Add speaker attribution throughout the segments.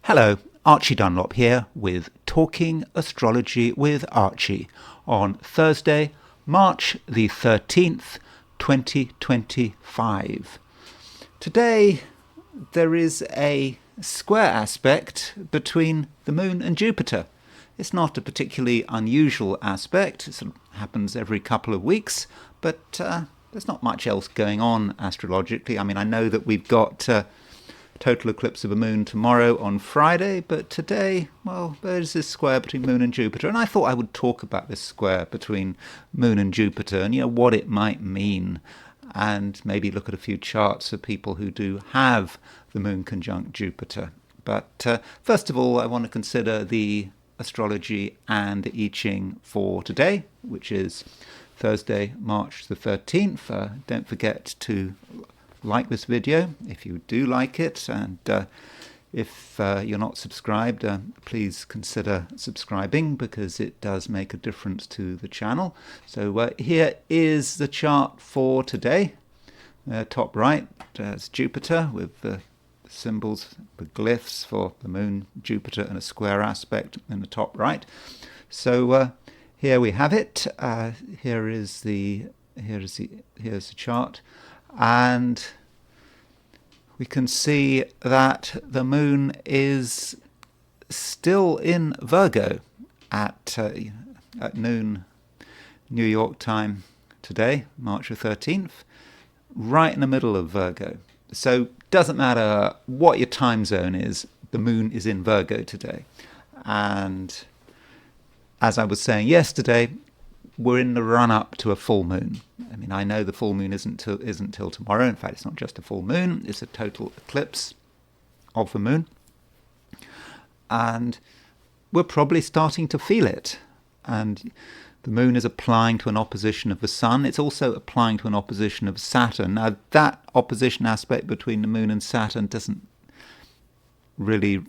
Speaker 1: Hello, Archie Dunlop here with Talking Astrology with Archie on Thursday, March the 13th, 2025. Today there is a square aspect between the Moon and Jupiter. It's not a particularly unusual aspect. It sort of happens every couple of weeks, but there's not much else going on astrologically. I mean, I know that we've got total eclipse of a moon tomorrow on Friday, but today, well, there's this square between Moon and Jupiter, and I thought I would talk about this square between Moon and Jupiter and, what it might mean, and maybe look at a few charts of people who do have the Moon conjunct Jupiter. But first of all, I want to consider the astrology and the I Ching for today, which is Thursday, March the 13th. Don't forget to like this video if you do like it, and if you're not subscribed, please consider subscribing because it does make a difference to the channel. So here is the chart for today. Top right is Jupiter with the symbols, the glyphs for the Moon, Jupiter, and a square aspect in the top right. So here we have it. Here's the chart. And we can see that the Moon is still in Virgo at noon New York time today, March the 13th, right in the middle of Virgo. So doesn't matter what your time zone is, the Moon is in Virgo today. And as I was saying yesterday, we're in the run-up to a full moon. I mean, I know the full moon isn't till tomorrow. In fact, it's not just a full moon, it's a total eclipse of the moon. And we're probably starting to feel it. And the moon is applying to an opposition of the sun. It's also applying to an opposition of Saturn. Now, that opposition aspect between the moon and Saturn doesn't really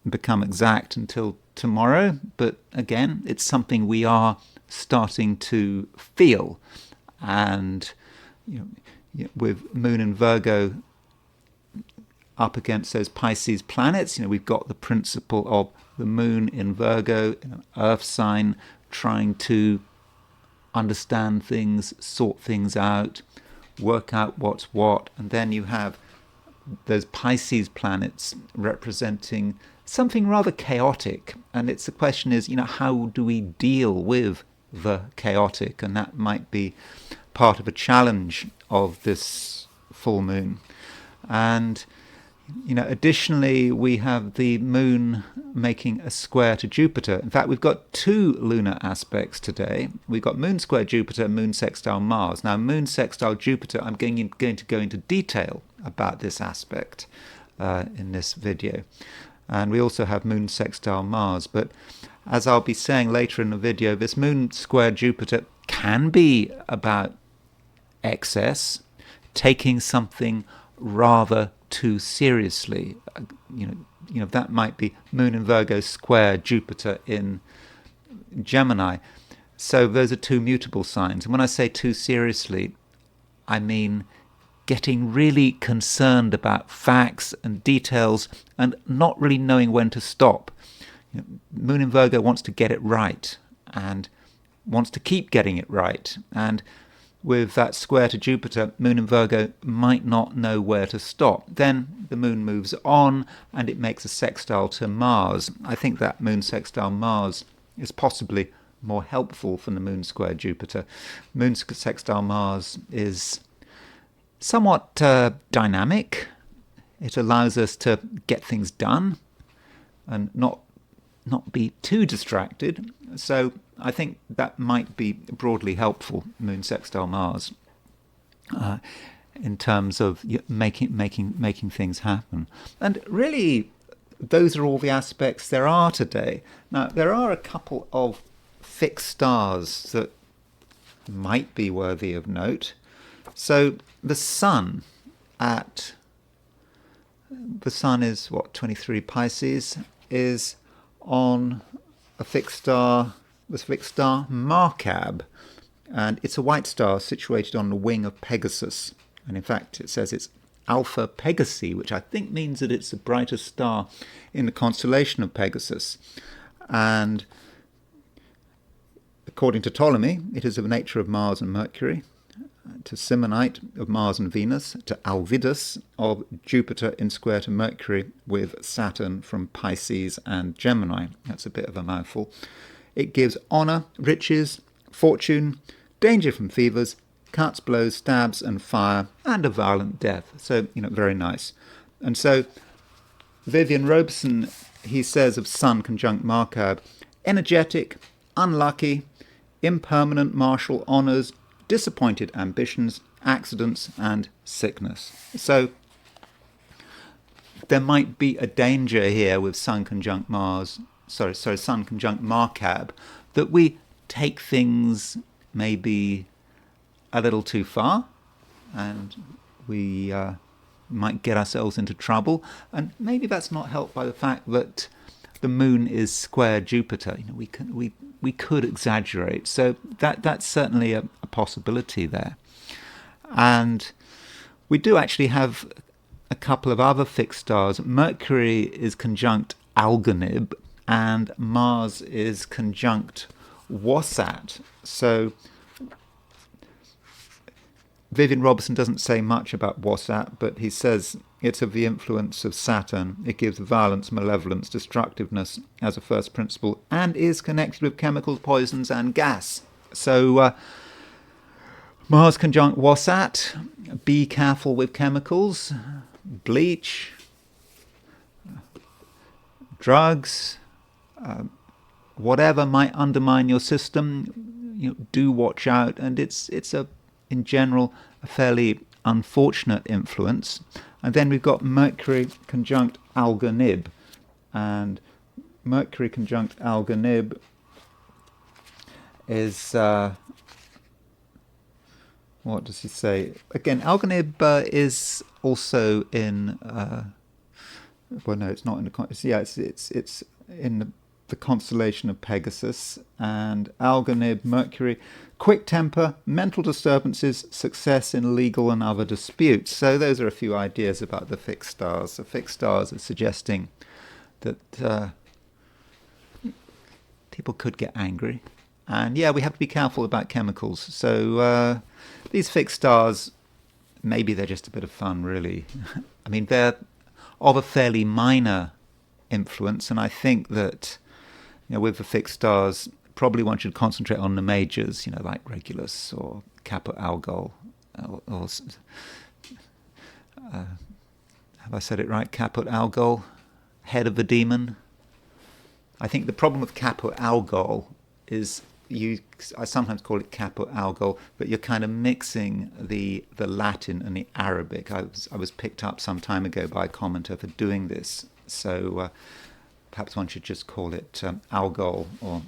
Speaker 1: become exact until tomorrow. But again, it's something we are starting to feel. And with Moon and Virgo up against those Pisces planets, we've got the principle of the Moon in Virgo, an earth sign, trying to understand things, sort things out, work out what's what. And then you have those Pisces planets representing something rather chaotic. And it's the question is, how do we deal with the chaotic? And that might be part of a challenge of this full moon. And additionally, we have the Moon making a square to Jupiter. In fact, we've got two lunar aspects today. We've got Moon square Jupiter, Moon sextile Mars. Now, Moon sextile Jupiter, I'm going to go into detail about this aspect in this video. And we also have Moon sextile Mars. But as I'll be saying later in the video, this Moon square Jupiter can be about excess, taking something rather too seriously. That might be Moon in Virgo square Jupiter in Gemini. So those are two mutable signs. And when I say too seriously, I mean getting really concerned about facts and details and not really knowing when to stop. Moon in Virgo wants to get it right and wants to keep getting it right. And with that square to Jupiter, Moon in Virgo might not know where to stop. Then the Moon moves on and it makes a sextile to Mars. I think that Moon sextile Mars is possibly more helpful than the Moon square Jupiter. Moon sextile Mars is somewhat dynamic. It allows us to get things done and not be too distracted. So I think that might be broadly helpful, Moon sextile Mars, in terms of making things happen. And really, those are all the aspects there are today. Now, there are a couple of fixed stars that might be worthy of note. So the sun is 23 Pisces, is on a fixed star, the fixed star Markab, and it's a white star situated on the wing of Pegasus. And in fact, it says it's Alpha Pegasi, which I think means that it's the brightest star in the constellation of Pegasus. And according to Ptolemy, it is of the nature of Mars and Mercury, to Simonite of Mars and Venus, to Alvidus of Jupiter in square to Mercury with Saturn from Pisces and Gemini. That's a bit of a mouthful. It gives honour, riches, fortune, danger from fevers, cuts, blows, stabs and fire, and a violent death. So, very nice. And so Vivian Robeson, he says of Sun conjunct Markab, energetic, unlucky, impermanent martial honours, disappointed ambitions, accidents and sickness. So there might be a danger here with Sun conjunct Sun conjunct Markab, that we take things maybe a little too far, and we might get ourselves into trouble. And maybe that's not helped by the fact that the moon is square Jupiter. We could exaggerate. So that's certainly a possibility there. And we do actually have a couple of other fixed stars. Mercury is conjunct Algonib, and Mars is conjunct Wasat. So Vivian Robertson doesn't say much about Wasat, but he says it's of the influence of Saturn. It gives violence, malevolence, destructiveness as a first principle, and is connected with chemicals, poisons, and gas. So Mars conjunct Wasat, be careful with chemicals, bleach, drugs, whatever might undermine your system. Do watch out, and it's in general a fairly unfortunate influence. And then we've got Mercury conjunct Algonib, and Mercury conjunct Algonib is what does he say? Again, Algonib is also in well, no, it's not in it's in the constellation of Pegasus. And Algonib, Mercury, quick temper, mental disturbances, success in legal and other disputes. So those are a few ideas about the fixed stars. The fixed stars are suggesting that people could get angry. And yeah, we have to be careful about chemicals. So these fixed stars, maybe they're just a bit of fun, really. I mean, they're of a fairly minor influence, and I think that with the fixed stars, probably one should concentrate on the majors, like Regulus or Caput Algol, or have I said it right? Caput Algol, head of the demon. I think the problem with Caput Algol is I sometimes call it Caput Algol, but you're kind of mixing the Latin and the Arabic. I was picked up some time ago by a commenter for doing this, so perhaps one should just call it Algol, or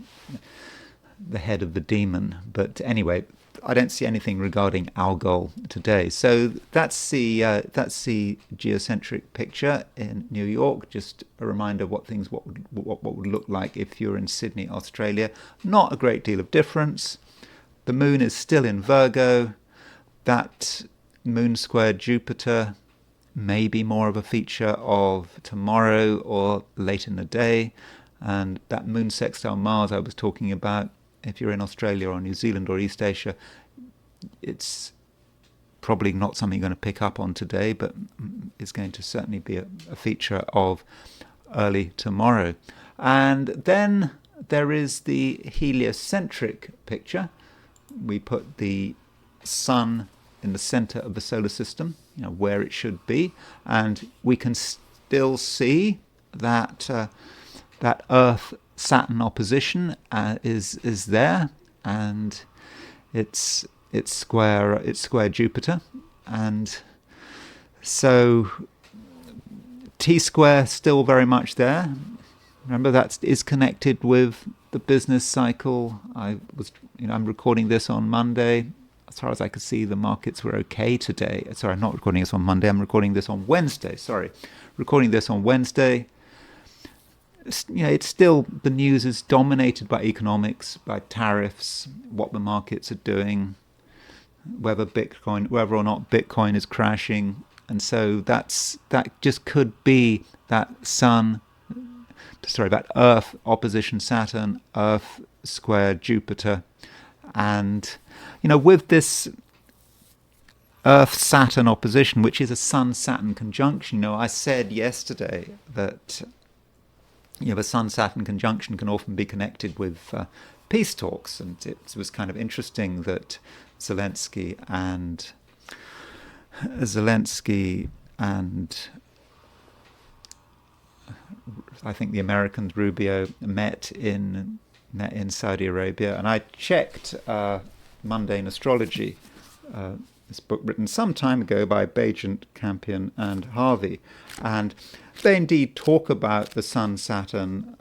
Speaker 1: the head of the demon. But anyway, I don't see anything regarding Algol today. So that's the geocentric picture in New York. Just a reminder of what would look like if you're in Sydney, Australia. Not a great deal of difference. The moon is still in Virgo. That moon square Jupiter may be more of a feature of tomorrow or late in the day. And that moon sextile Mars I was talking about, if you're in Australia or New Zealand or East Asia, it's probably not something you're going to pick up on today, but it's going to certainly be a feature of early tomorrow. And then there is the heliocentric picture. We put the sun in the center of the solar system, where it should be, and we can still see that that Earth-Saturn opposition is there, and it's square Jupiter, and so T square still very much there. Remember, that is connected with the business cycle. I'm recording this on Monday. As far as I could see, the markets were okay today. Sorry, I'm not recording this on Monday. I'm recording this on Wednesday. Recording this on Wednesday. It's still, the news is dominated by economics, by tariffs, what the markets are doing, whether or not Bitcoin is crashing. And so that just could be that that Earth opposition Saturn, Earth square Jupiter. And, with this Earth-Saturn opposition, which is a Sun-Saturn conjunction, I said yesterday that the Sun-Saturn conjunction can often be connected with peace talks. And it was kind of interesting that Zelensky and I think the Americans, Rubio, met in Saudi Arabia. And I checked Mundane Astrology, this book written some time ago by Bajent, Campion and Harvey. And they indeed talk about the Sun-Saturn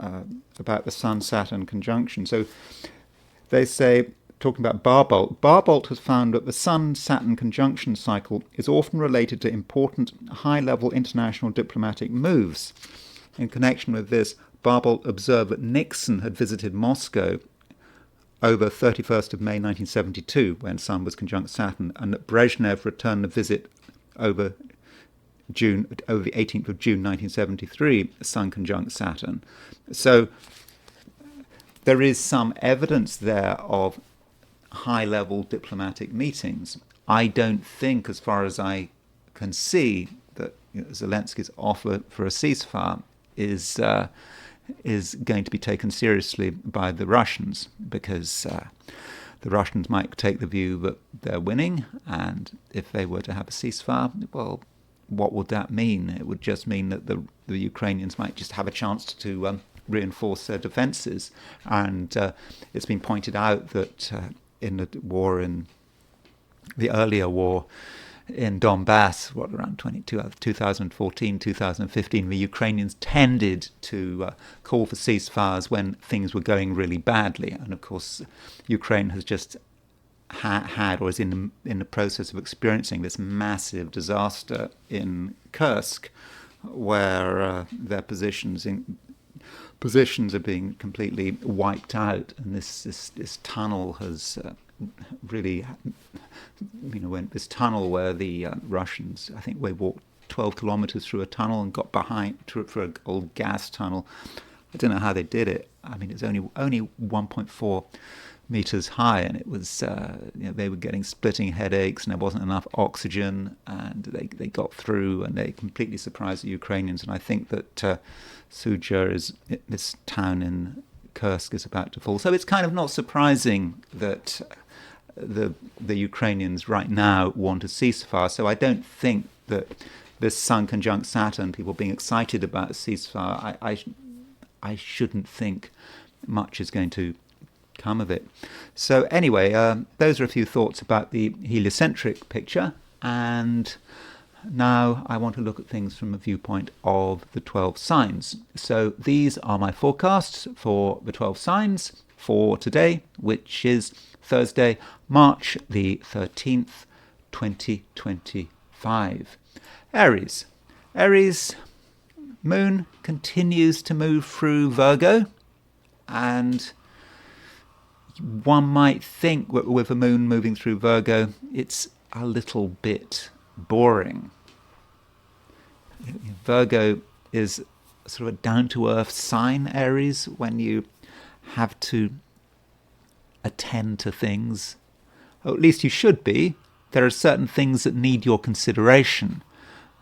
Speaker 1: conjunction. So they say, talking about Barbault has found that the Sun-Saturn conjunction cycle is often related to important high-level international diplomatic moves. In connection with this, Barbault observed that Nixon had visited Moscow over 31st of May 1972, when Sun was conjunct Saturn, and that Brezhnev returned the visit over the 18th of June 1973, Sun conjunct Saturn. So there is some evidence there of high-level diplomatic meetings. I don't think, as far as I can see, that Zelensky's offer for a ceasefire is going to be taken seriously by the Russians, because the Russians might take the view that they're winning, and if they were to have a ceasefire, well, what would that mean? It would just mean that the Ukrainians might just have a chance to reinforce their defences. And it's been pointed out that in the earlier war in Donbass, around 2014, 2015, the Ukrainians tended to call for ceasefires when things were going really badly. And of course, Ukraine has just had or is in the process of experiencing this massive disaster in Kursk, where their positions are being completely wiped out, and this tunnel has really, this tunnel where the Russians, I think they walked 12 kilometers through a tunnel and got through an old gas tunnel. I don't know how they did it. I mean, it's only 1.4 meters high, and it was they were getting splitting headaches, and there wasn't enough oxygen, and they got through, and they completely surprised the Ukrainians. And I think that Suja is this town in Kursk is about to fall. So it's kind of not surprising that the Ukrainians right now want a ceasefire. So I don't think that this Sun conjunct Saturn, people being excited about a ceasefire, I shouldn't think much is going to come of it. So anyway, those are a few thoughts about the heliocentric picture, and now I want to look at things from a viewpoint of the 12 signs. So these are my forecasts for the 12 signs for today, which is Thursday, March the 13th, 2025. Aries. Moon continues to move through Virgo, and one might think with the moon moving through Virgo, it's a little bit boring. Virgo is sort of a down-to-earth sign, Aries, when you have to attend to things. Or at least you should be. There are certain things that need your consideration.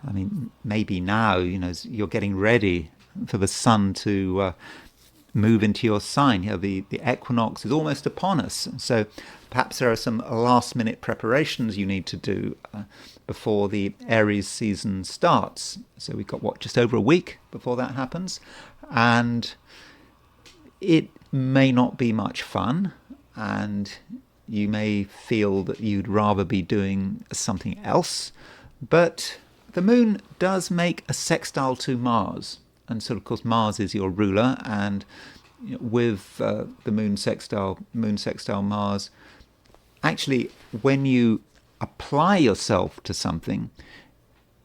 Speaker 1: I mean, maybe now, you're getting ready for the sun to move into your sign. The equinox is almost upon us. So perhaps there are some last-minute preparations you need to do before the Aries season starts. So we've got, just over a week before that happens. And it may not be much fun, and you may feel that you'd rather be doing something else. But the moon does make a sextile to Mars. And so, of course, Mars is your ruler, and with the moon sextile Mars, actually, when you apply yourself to something,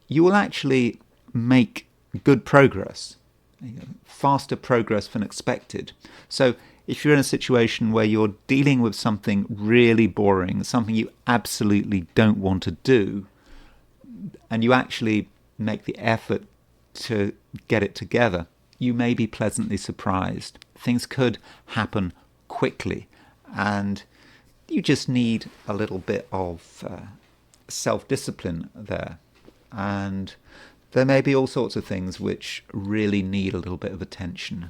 Speaker 1: you will actually make good progress, faster progress than expected. So if you're in a situation where you're dealing with something really boring, something you absolutely don't want to do, and you actually make the effort to get it together, you may be pleasantly surprised. Things could happen quickly, and you just need a little bit of self-discipline there. And there may be all sorts of things which really need a little bit of attention.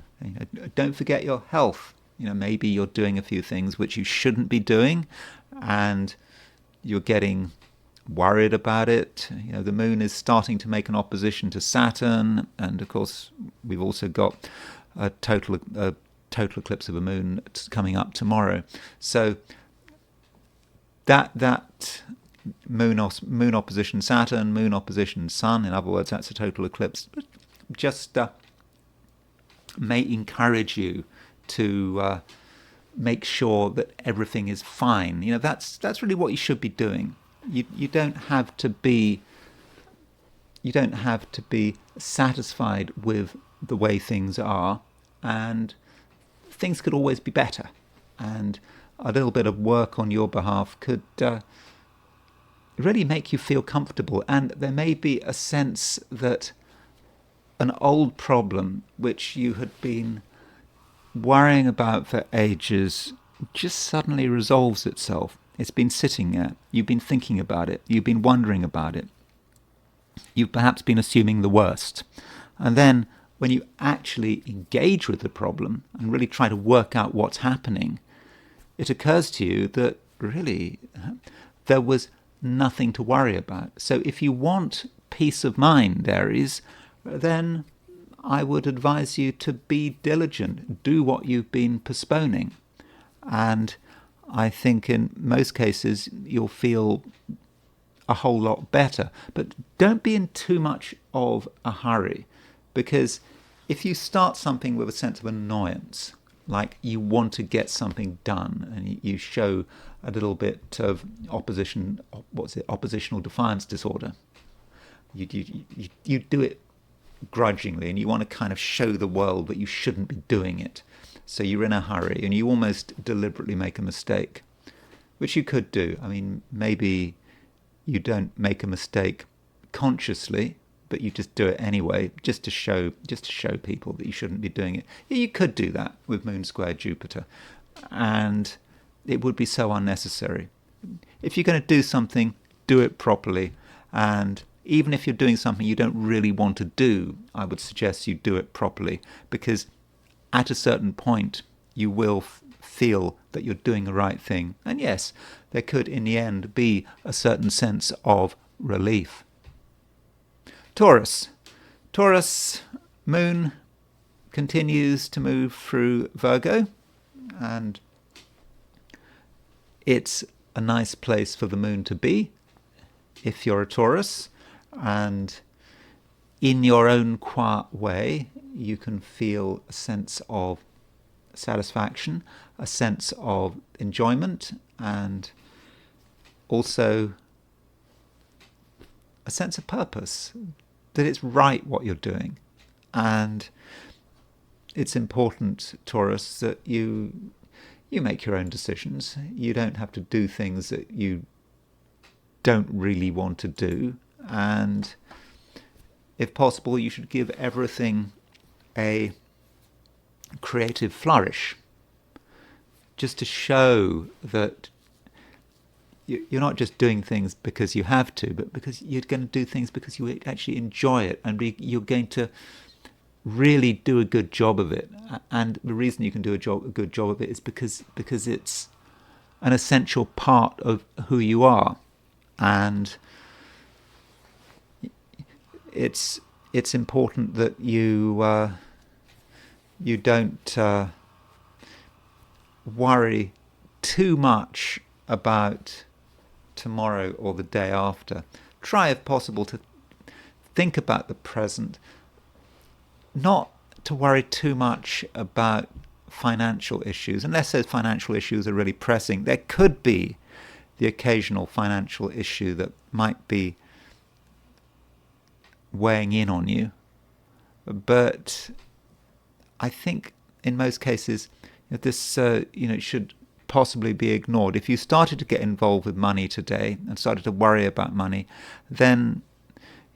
Speaker 1: Don't forget your health. Maybe you're doing a few things which you shouldn't be doing, and you're getting worried about it. The moon is starting to make an opposition to Saturn, and of course we've also got a total eclipse of a moon coming up tomorrow. So that moon opposition Saturn, moon opposition Sun, in other words, that's a total eclipse, just may encourage you to make sure that everything is fine. That's really what you should be doing. You don't have to be satisfied with the way things are, and things could always be better. And a little bit of work on your behalf could really make you feel comfortable. And there may be a sense that an old problem which you had been worrying about for ages just suddenly resolves itself. It's been sitting there. You've been thinking about it. You've been wondering about it. You've perhaps been assuming the worst. And then when you actually engage with the problem and really try to work out what's happening, it occurs to you that really there was nothing to worry about. So if you want peace of mind, Aries, then I would advise you to be diligent. Do what you've been postponing. And I think in most cases you'll feel a whole lot better. But don't be in too much of a hurry, because if you start something with a sense of annoyance, like you want to get something done, and you show a little bit of oppositional defiance disorder. You do it grudgingly, and you want to kind of show the world that you shouldn't be doing it. So you're in a hurry, and you almost deliberately make a mistake, which you could do. I mean, maybe you don't make a mistake consciously, but you just do it anyway, just to show people that you shouldn't be doing it. Yeah, you could do that with Moon square Jupiter, and it would be so unnecessary. If you're going to do something, do it properly. And even if you're doing something you don't really want to do, I would suggest you do it properly, because at a certain point you will feel that you're doing the right thing. And yes, there could in the end be a certain sense of relief. Taurus, moon continues to move through Virgo, and it's a nice place for the moon to be if you're a Taurus. And in your own quiet way, you can feel a sense of satisfaction, a sense of enjoyment, and also a sense of purpose, that it's right what you're doing. And it's important, Taurus, that you make your own decisions. You don't have to do things that you don't really want to do. And if possible, you should give everything a creative flourish, just to show that you're not just doing things because you have to, but because you're going to do things because you actually enjoy it, and you're going to really do a good job of it. And the reason you can do a good job of it is because it's an essential part of who you are. And it's important that you don't worry too much about tomorrow or the day after. Try, if possible, to think about the present, not to worry too much about financial issues, unless those financial issues are really pressing. There could be the occasional financial issue that might be weighing in on you, but I think in most cases this should possibly be ignored. If you started to get involved with money today and started to worry about money, then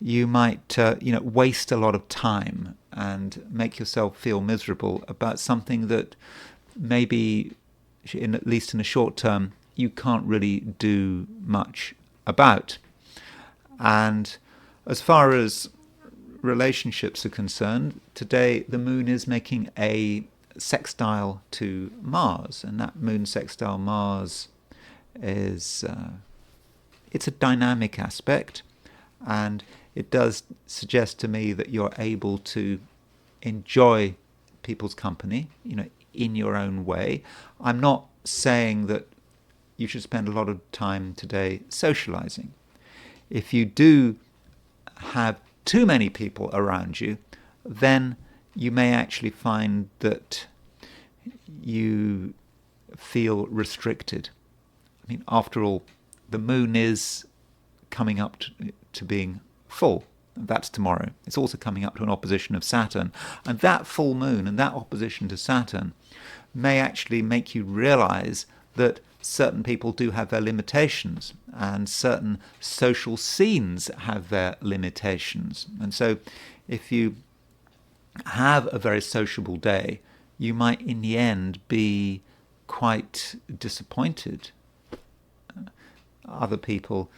Speaker 1: you might waste a lot of time and make yourself feel miserable about something that maybe, at least in the short term, you can't really do much about. And as far as relationships are concerned, today the moon is making a sextile to Mars, and that moon sextile Mars is it's a dynamic aspect, and it does suggest to me that you're able to enjoy people's company, in your own way. I'm not saying that you should spend a lot of time today socializing. If you do have too many people around you, then you may actually find that you feel restricted. I mean, after all, the moon is coming up to being full. That's tomorrow. It's also coming up to an opposition of Saturn. And that full moon and that opposition to Saturn may actually make you realize that certain people do have their limitations, and certain social scenes have their limitations. And so if you have a very sociable day, you might in the end be quite disappointed. Other people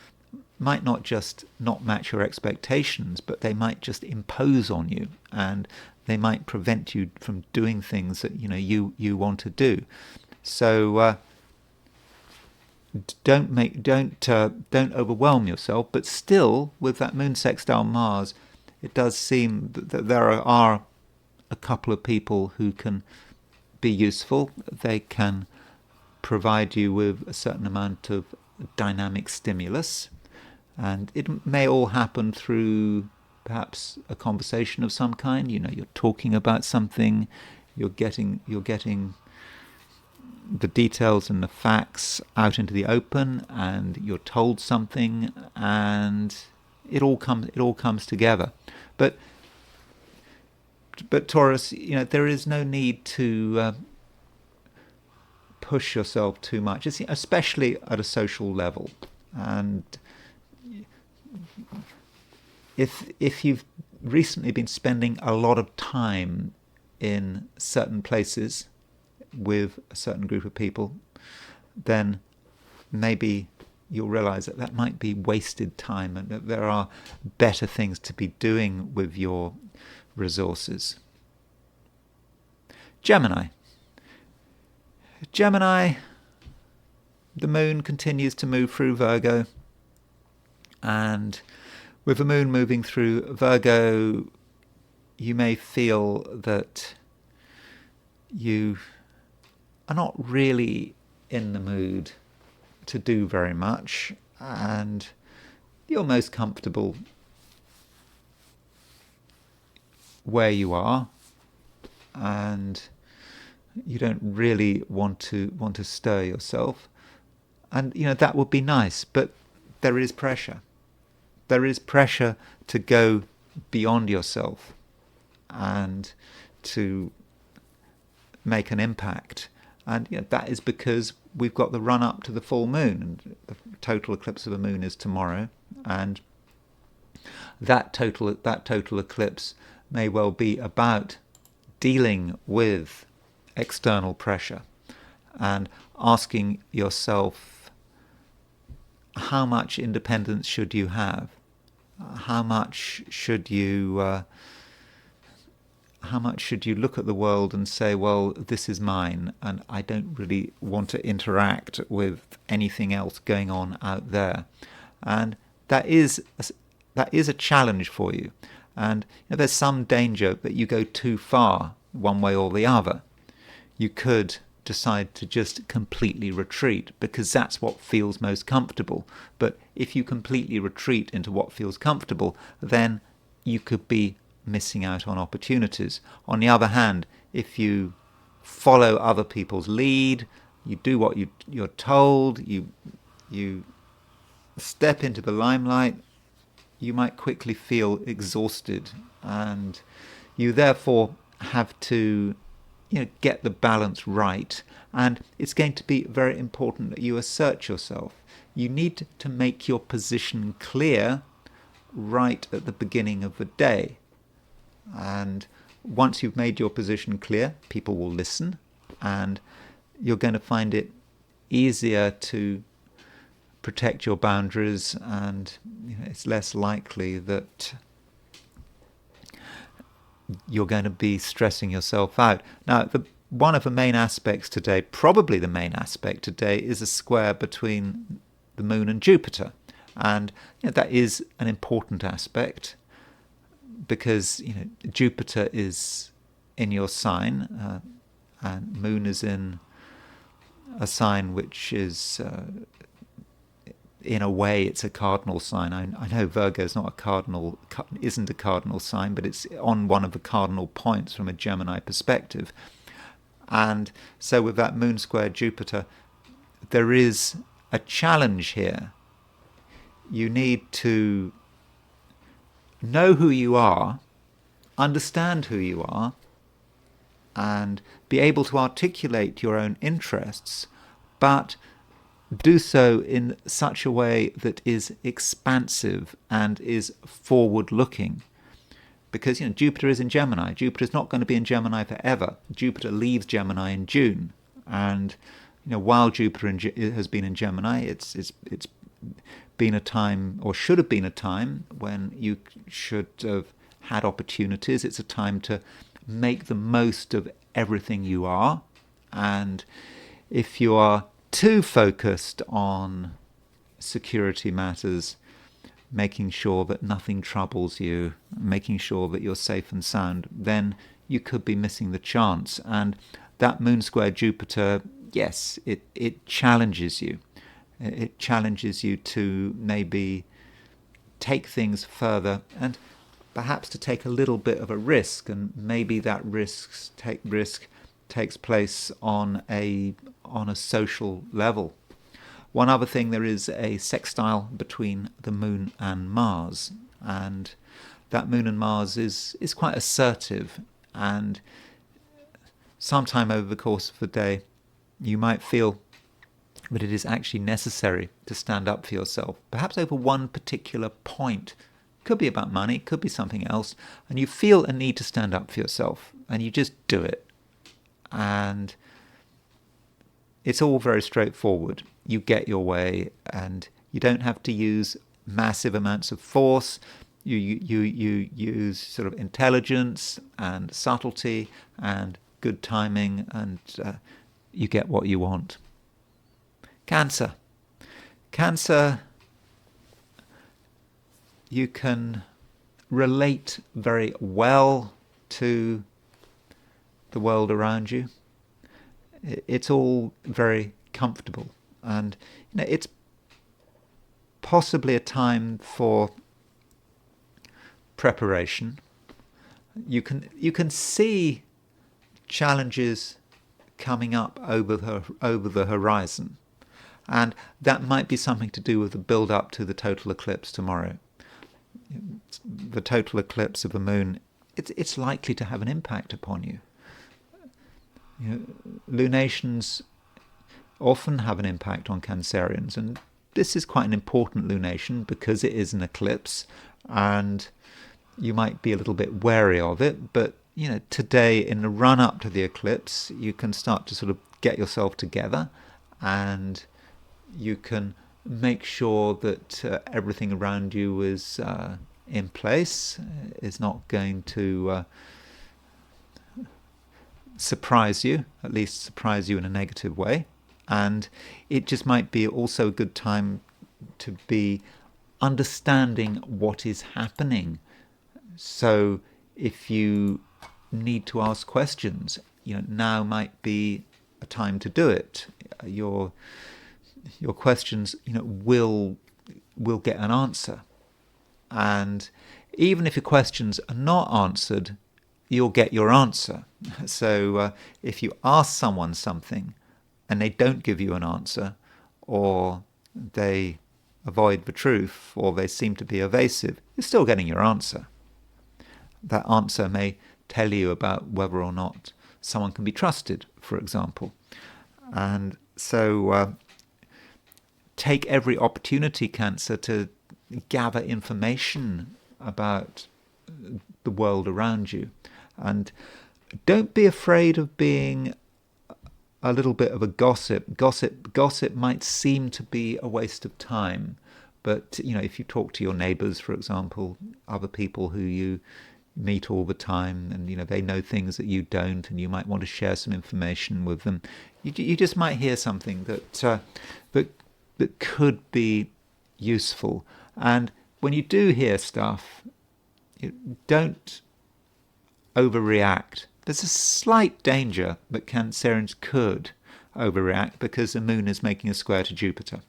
Speaker 1: might not just not match your expectations, but they might just impose on you, and they might prevent you from doing things that you want to do. So don't overwhelm yourself. But still, with that moon sextile Mars, it does seem that there are a couple of people who can be useful. They can provide you with a certain amount of dynamic stimulus, and it may all happen through perhaps a conversation of some kind. You're talking about something, you're getting the details and the facts out into the open, and you're told something, and it all comes together. But Taurus, there is no need to push yourself too much, especially at a social level. And if you've recently been spending a lot of time in certain places with a certain group of people, then maybe you'll realize that might be wasted time, and that there are better things to be doing with your resources. Gemini, the moon continues to move through Virgo, and with the moon moving through Virgo, you may feel that you are not really in the mood to do very much, and you're most comfortable where you are, and you don't really want to stir yourself. And that would be nice, but there is pressure. There is pressure to go beyond yourself and to make an impact. And that is because we've got the run up to the full moon, and the total eclipse of the moon is tomorrow, and that total eclipse may well be about dealing with external pressure and asking yourself, how much independence should you have? How much should you look at the world and say, well, this is mine, and I don't really want to interact with anything else going on out there? And that is a challenge for you. And there's some danger that you go too far one way or the other. You could decide to just completely retreat, because that's what feels most comfortable. But if you completely retreat into what feels comfortable, then you could be missing out on opportunities. On the other hand, if you follow other people's lead, you do what you're told, you step into the limelight, you might quickly feel exhausted, and you therefore have to get the balance right. And it's going to be very important that you assert yourself. You need to make your position clear right at the beginning of the day. And once you've made your position clear, people will listen, and you're going to find it easier to protect your boundaries, and it's less likely that you're going to be stressing yourself out. Now, one of the main aspects today, probably the main aspect today, is a square between the Moon and Jupiter. And that is an important aspect because Jupiter is in your sign, and Moon is in a sign which is, in a way, it's a cardinal sign. I know Virgo is not a cardinal, isn't a cardinal sign, but it's on one of the cardinal points from a Gemini perspective. And so with that Moon square Jupiter, there is a challenge here. You need to know who you are, understand who you are, and be able to articulate your own interests, but do so in such a way that is expansive and is forward-looking. Because Jupiter is in Gemini. Jupiter is not going to be in Gemini forever. Jupiter leaves Gemini in June, and while Jupiter has been in Gemini, it's been a time, or should have been a time, when you should have had opportunities. It's a time to make the most of everything you are, and if you are too focused on security matters, making sure that nothing troubles you, making sure that you're safe and sound, then you could be missing the chance. And that Moon square Jupiter, yes, it challenges you. It challenges you to maybe take things further and perhaps to take a little bit of a risk, and maybe that risk takes place on a social level. One other thing, there is a sextile between the Moon and Mars, and that Moon and Mars is quite assertive, and sometime over the course of the day you might feel that it is actually necessary to stand up for yourself, perhaps over one particular point. Could be about money, could be something else, and you feel a need to stand up for yourself, and you just do it. And it's all very straightforward. You get your way, and you don't have to use massive amounts of force. You use sort of intelligence and subtlety and good timing, and you get what you want. Cancer. You can relate very well to the world around you. It's all very comfortable, and it's possibly a time for preparation. You can see challenges coming up over the horizon, and that might be something to do with the build-up to the total eclipse tomorrow. The total eclipse of the moon, it's likely to have an impact upon you. Lunations often have an impact on Cancerians, and this is quite an important lunation because it is an eclipse, and you might be a little bit wary of it. But today, in the run-up to the eclipse, you can start to sort of get yourself together, and you can make sure that everything around you is in place, is not going to surprise you, at least surprise you in a negative way. And it just might be also a good time to be understanding what is happening. So if you need to ask questions, now might be a time to do it. Your questions, will get an answer. And even if your questions are not answered, you'll get your answer. So if you ask someone something and they don't give you an answer, or they avoid the truth, or they seem to be evasive, you're still getting your answer. That answer may tell you about whether or not someone can be trusted, for example. And so take every opportunity, Cancer, to gather information about the world around you. And don't be afraid of being a little bit of a gossip. Gossip might seem to be a waste of time, but if you talk to your neighbours, for example, other people who you meet all the time, and they know things that you don't, and you might want to share some information with them, you just might hear something that could be useful. And when you do hear stuff, don't overreact. There's a slight danger that Cancerians could overreact because the moon is making a square to Jupiter,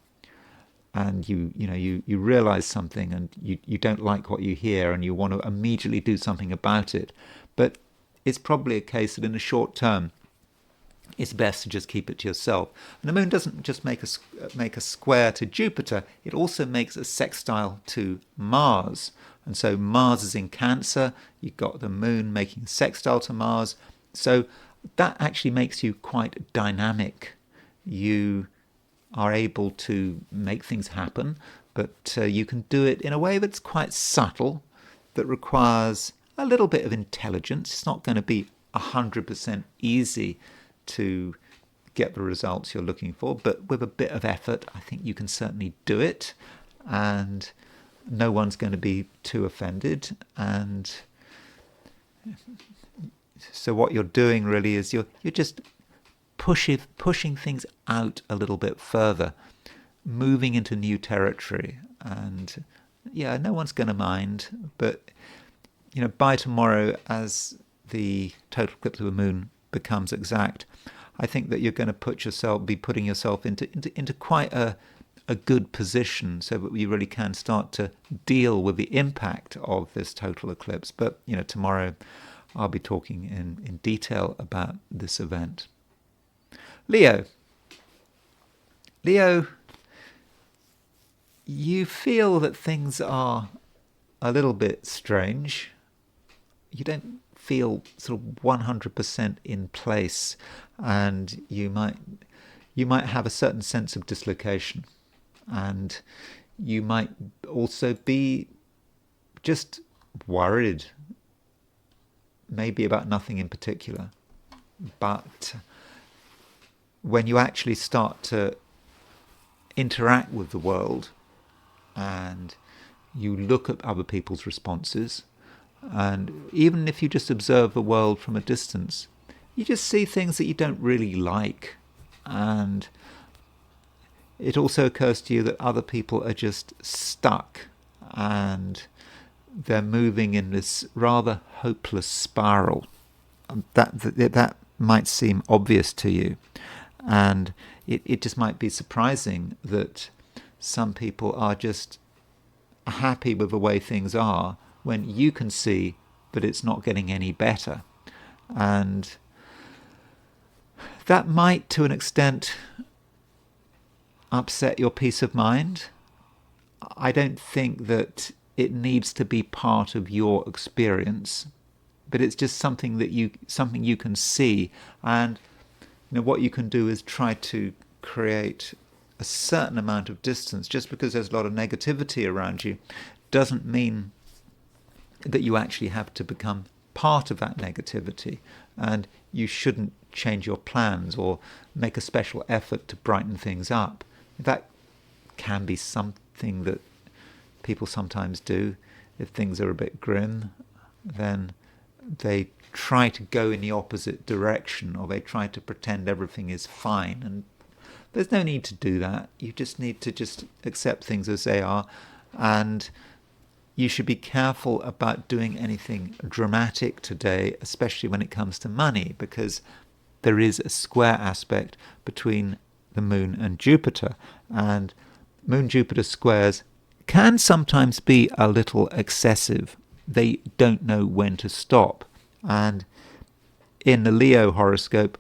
Speaker 1: and you realize something, and you don't like what you hear, and you want to immediately do something about it. But it's probably a case that in the short term, it's best to just keep it to yourself. And the moon doesn't just make a square to Jupiter, it also makes a sextile to Mars. And so Mars is in Cancer, you've got the moon making a sextile to Mars. So that actually makes you quite dynamic. You are able to make things happen, but you can do it in a way that's quite subtle, that requires a little bit of intelligence. It's not going to be 100% easy to get the results you're looking for, but with a bit of effort, I think you can certainly do it, and no one's going to be too offended. And so what you're doing really is you're just pushing things out a little bit further, moving into new territory. And no one's going to mind, but by tomorrow, as the total eclipse of the moon becomes exact, I think that you're going to be putting yourself into quite a good position, so that you really can start to deal with the impact of this total eclipse. But tomorrow I'll be talking in detail about this event. Leo, you feel that things are a little bit strange. You don't feel sort of 100% in place, and you might have a certain sense of dislocation, and you might also be just worried, maybe about nothing in particular. But when you actually start to interact with the world, and you look at other people's responses, and even if you just observe the world from a distance, you just see things that you don't really like. And it also occurs to you that other people are just stuck, and they're moving in this rather hopeless spiral. That might seem obvious to you, and it just might be surprising that some people are just happy with the way things are, when you can see that it's not getting any better. And that might, to an extent, upset your peace of mind. I don't think that it needs to be part of your experience, but it's just something you can see. And what you can do is try to create a certain amount of distance. Just because there's a lot of negativity around you doesn't mean that you actually have to become part of that negativity, and you shouldn't change your plans or make a special effort to brighten things up. That can be something that people sometimes do. If things are a bit grim, then they try to go in the opposite direction, or they try to pretend everything is fine. And there's no need to do that. You just need to just accept things as they are, and you should be careful about doing anything dramatic today, especially when it comes to money, because there is a square aspect between the moon and Jupiter, and moon-Jupiter squares can sometimes be a little excessive. They don't know when to stop. And in the Leo horoscope,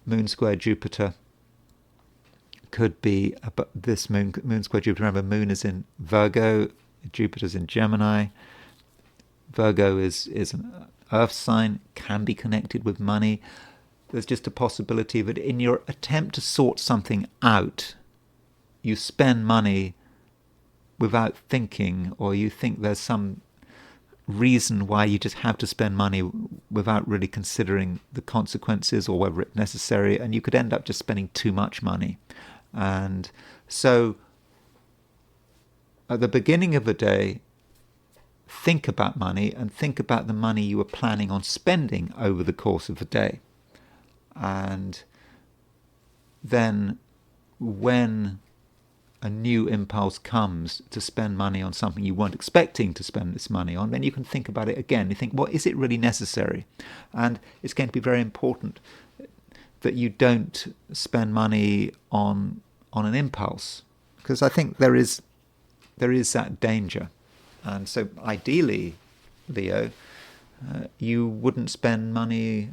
Speaker 1: moon square Jupiter could be this moon square Jupiter. Remember, moon is in Virgo, Jupiter's in Gemini. Virgo is an earth sign, can be connected with money. There's just a possibility that in your attempt to sort something out, you spend money without thinking, or you think there's some reason why you just have to spend money without really considering the consequences or whether it's necessary, and you could end up just spending too much money. And so at the beginning of the day, think about money and think about the money you are planning on spending over the course of the day. And then when a new impulse comes to spend money on something you weren't expecting to spend this money on, then you can think about it again. You think, well, is it really necessary? And it's going to be very important that you don't spend money on an impulse, because I think there is that danger. And so ideally, Leo, you wouldn't spend money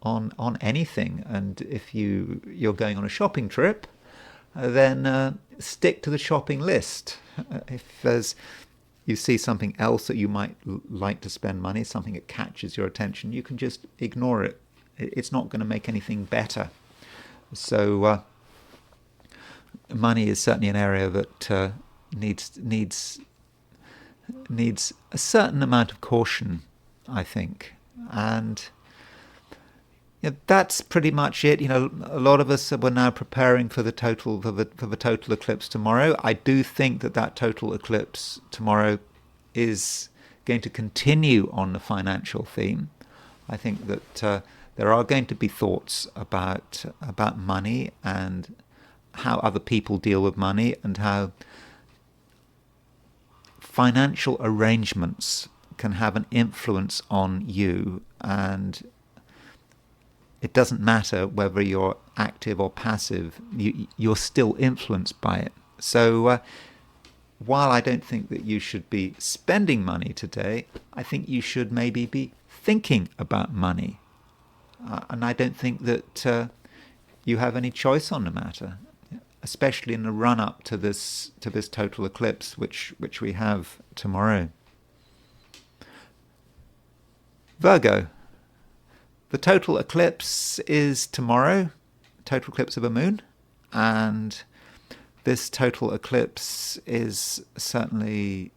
Speaker 1: on anything. And if you're going on a shopping trip, then stick to the shopping list. If you see something else that you might like to spend money, something that catches your attention, you can just ignore it. It's not going to make anything better. So money is certainly an area that needs a certain amount of caution, I think. And that's pretty much it. A lot of us were now preparing for the total eclipse tomorrow. I do think that total eclipse tomorrow is going to continue on the financial theme. I think that there are going to be thoughts about money and how other people deal with money, and how financial arrangements can have an influence on you. And it doesn't matter whether you're active or passive, you're still influenced by it. So while I don't think that you should be spending money today, I think you should maybe be thinking about money. And I don't think that you have any choice on the matter, especially in the run-up to this total eclipse, which we have tomorrow. Virgo. The total eclipse is tomorrow, total eclipse of a moon, and this total eclipse is certainly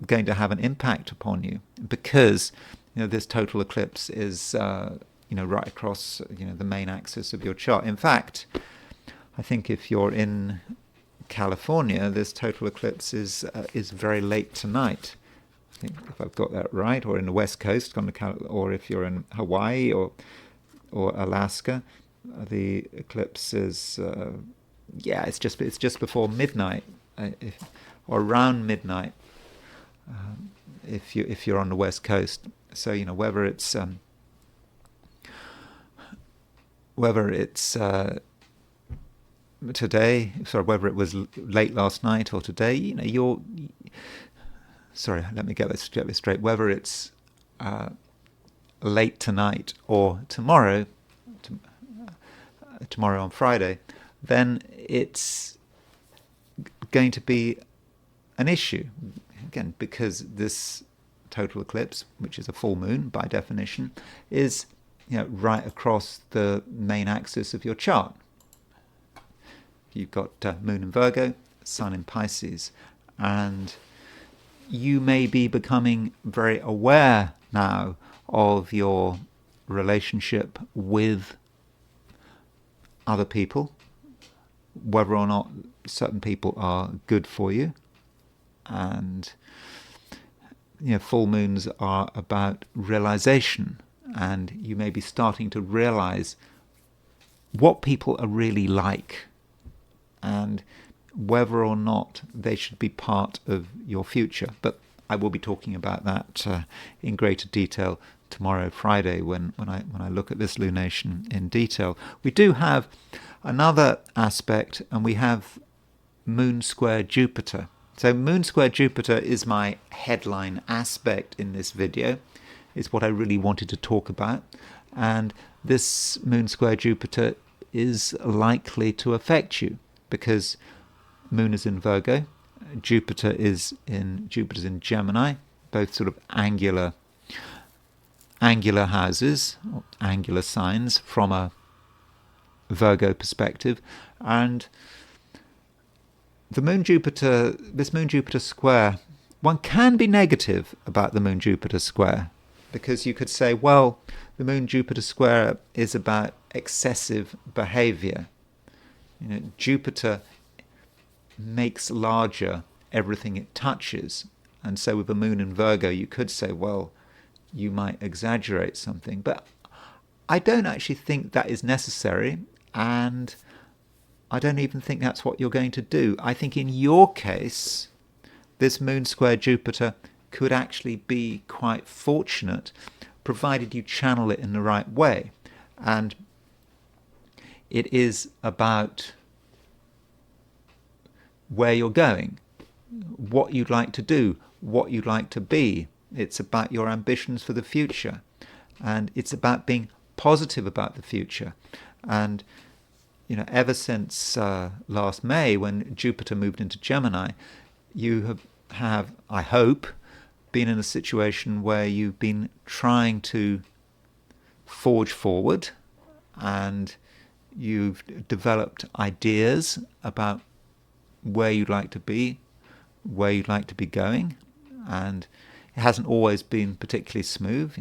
Speaker 1: going to have an impact upon you, because this total eclipse is right across the main axis of your chart. In fact, I think if you're in California, this total eclipse is very late tonight. I think if I've got that right, or in the West Coast, or if you're in Hawaii or Alaska, the eclipse is it's just before midnight, or around midnight, if you're on the West Coast. So whether it's today, whether it was late last night or today, sorry, let me get this straight. Whether it's late tonight or tomorrow on Friday, then it's going to be an issue. Again, because this total eclipse, which is a full moon by definition, is right across the main axis of your chart. You've got moon in Virgo, sun in Pisces, and you may be becoming very aware now of your relationship with other people, whether or not certain people are good for you. And full moons are about realization, and you may be starting to realize what people are really like, and whether or not they should be part of your future. But I will be talking about that in greater detail tomorrow, Friday, when I look at this lunation in detail. We do have another aspect, and we have Moon square Jupiter. So Moon square Jupiter is my headline aspect in this video. It's what I really wanted to talk about. And this Moon square Jupiter is likely to affect you, because Moon is in Virgo, Jupiter's in Gemini, both sort of angular houses, or angular signs from a Virgo perspective. And this Moon Jupiter square, one can be negative about the Moon Jupiter square, because you could say, well, the Moon Jupiter square is about excessive behavior. Jupiter makes larger everything it touches. And so with a moon in Virgo, you could say, well, you might exaggerate something. But I don't actually think that is necessary, and I don't even think that's what you're going to do. I think in your case, this moon square Jupiter could actually be quite fortunate, provided you channel it in the right way. And it is about where you're going, what you'd like to do, what you'd like to be. It's about your ambitions for the future, and it's about being positive about the future. And ever since last May, when Jupiter moved into Gemini, you have, I hope, been in a situation where you've been trying to forge forward, and you've developed ideas about where you'd like to be, where you'd like to be going. And it hasn't always been particularly smooth.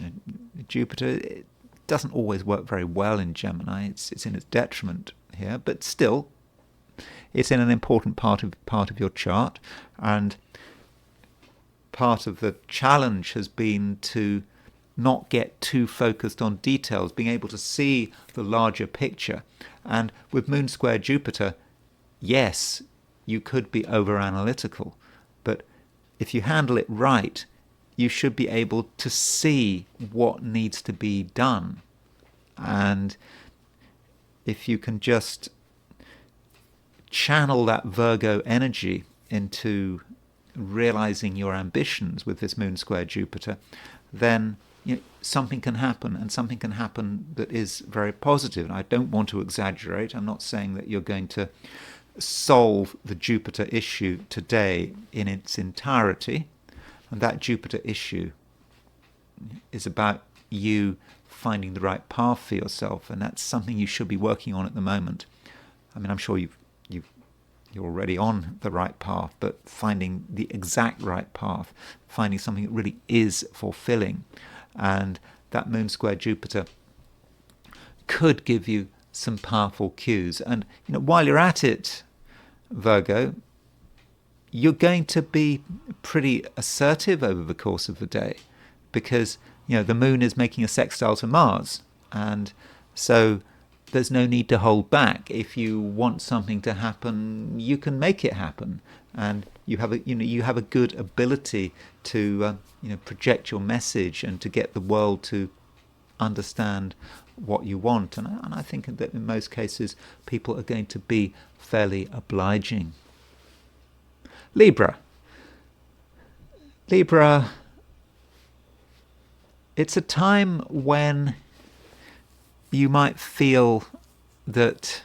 Speaker 1: Jupiter, it doesn't always work very well in Gemini. It's in its detriment here, but still, it's in an important part of your chart. And part of the challenge has been to not get too focused on details, being able to see the larger picture. And with Moon square Jupiter, yes, you could be over-analytical, but if you handle it right, you should be able to see what needs to be done. And if you can just channel that Virgo energy into realizing your ambitions with this moon square Jupiter, then something can happen, and something can happen that is very positive. And I don't want to exaggerate. I'm not saying that you're going to solve the Jupiter issue today in its entirety. And that Jupiter issue is about you finding the right path for yourself, and that's something you should be working on at the moment. I mean, I'm sure you're already on the right path, but finding the exact right path, finding something that really is fulfilling, and that moon square Jupiter could give you some powerful cues. And while you're at it, Virgo, you're going to be pretty assertive over the course of the day, because the moon is making a sextile to Mars, and so there's no need to hold back. If you want something to happen, you can make it happen, and you have a good ability to project your message and to get the world to understand what you want. And I think that in most cases people are going to be fairly obliging. Libra, it's a time when you might feel that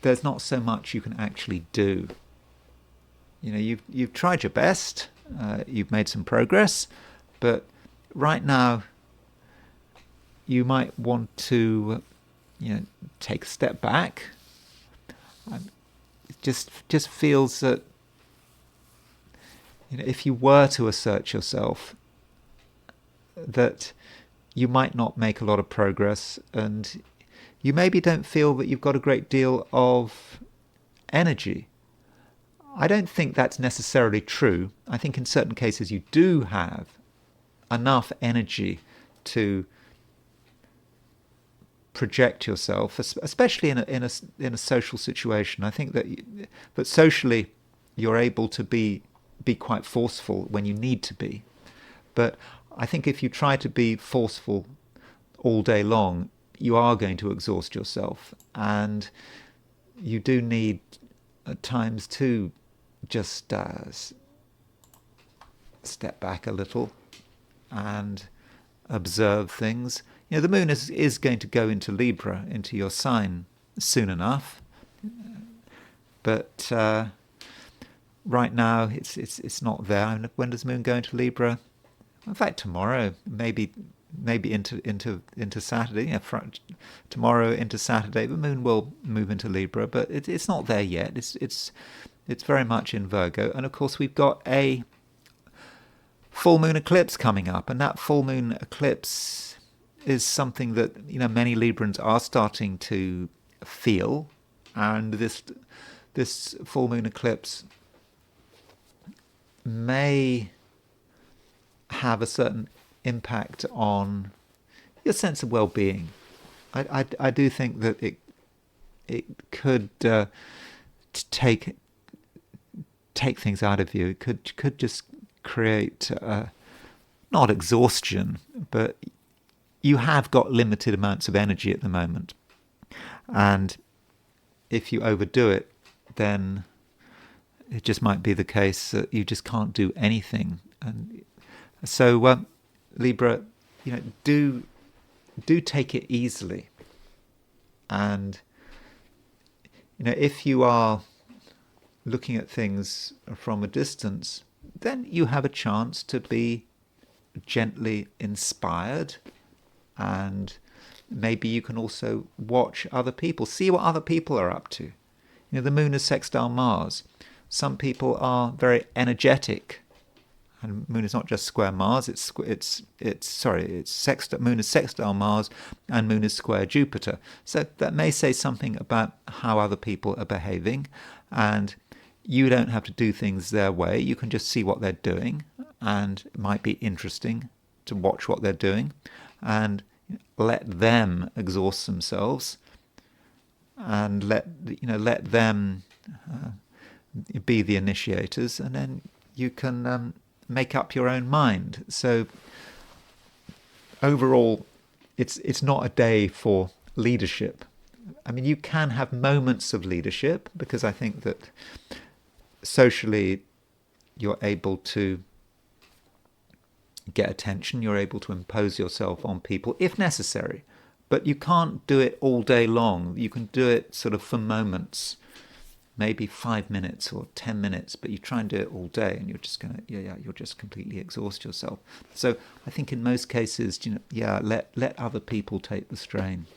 Speaker 1: there's not so much you can actually do. You've tried your best, you've made some progress, but right now you might want to take a step back. It just feels that if you were to assert yourself, that you might not make a lot of progress, and you maybe don't feel that you've got a great deal of energy. I don't think that's necessarily true. I think in certain cases you do have enough energy to project yourself, especially in a social situation. I think that socially you're able to be quite forceful when you need to be. But I think if you try to be forceful all day long, you are going to exhaust yourself, and you do need at times to just step back a little and observe things. The moon is going to go into Libra, into your sign, soon enough, but right now it's not there. When does moon go into Libra? In fact, tomorrow, maybe maybe into Saturday. Tomorrow into Saturday, the moon will move into Libra, but it's not there yet. It's very much in Virgo, and of course we've got a full moon eclipse coming up, and that full moon eclipse is something that many Librans are starting to feel, and this full moon eclipse may have a certain impact on your sense of well-being. I do think that it could take things out of you. It could just create not exhaustion, but you have got limited amounts of energy at the moment, and if you overdo it, then it just might be the case that you just can't do anything. And so Libra, do take it easily, and if you are looking at things from a distance, then you have a chance to be gently inspired, and maybe you can also watch other people, see what other people are up to. The moon is sextile Mars. Some people are very energetic, and moon is not just square Mars. Moon is sextile Mars, and moon is square Jupiter. So that may say something about how other people are behaving, and you don't have to do things their way. You can just see what they're doing, and it might be interesting to watch what they're doing, and let them exhaust themselves, and let them be the initiators, and then you can make up your own mind. So overall, it's not a day for leadership. I mean, you can have moments of leadership, because I think that socially you're able to get attention, you're able to impose yourself on people if necessary, but you can't do it all day long. You can do it sort of for moments, maybe 5 minutes or 10 minutes, but you try and do it all day, and you're just you'll just completely exhaust yourself. So I think in most cases, let other people take the strain.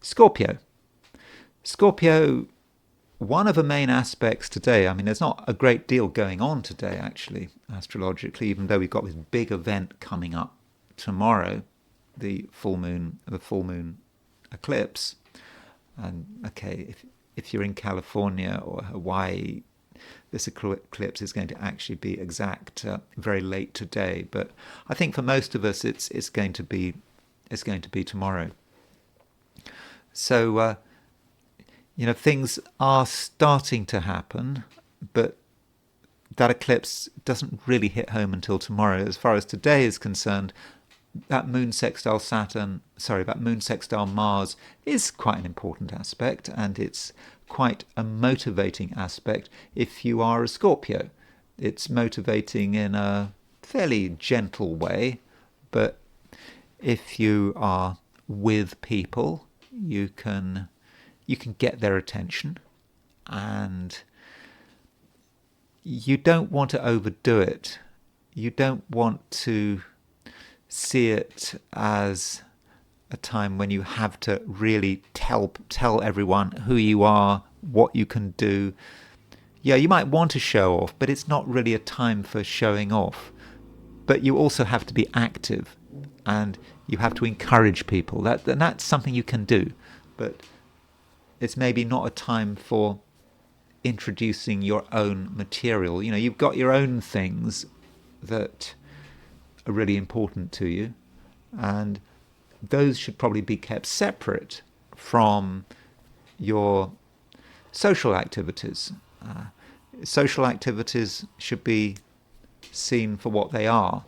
Speaker 1: Scorpio, one of the main aspects today, I mean, there's not a great deal going on today, actually, astrologically, even though we've got this big event coming up tomorrow, the full moon eclipse. And okay, if you're in California or Hawaii, this eclipse is going to actually be exact very late today. But I think for most of us, it's going to be tomorrow. So things are starting to happen, but that eclipse doesn't really hit home until tomorrow. As far as today is concerned, that moon sextile Mars is quite an important aspect, and it's quite a motivating aspect if you are a Scorpio. It's motivating in a fairly gentle way, but if you are with people, you can get their attention, and you don't want to overdo it. You don't want to see it as a time when you have to really tell everyone who you are, what you can do. Yeah, you might want to show off, but it's not really a time for showing off. But you also have to be active, and you have to encourage people. That's something you can do, but it's maybe not a time for introducing your own material. You've got your own things that are really important to you, and those should probably be kept separate from your social activities. Social activities should be seen for what they are.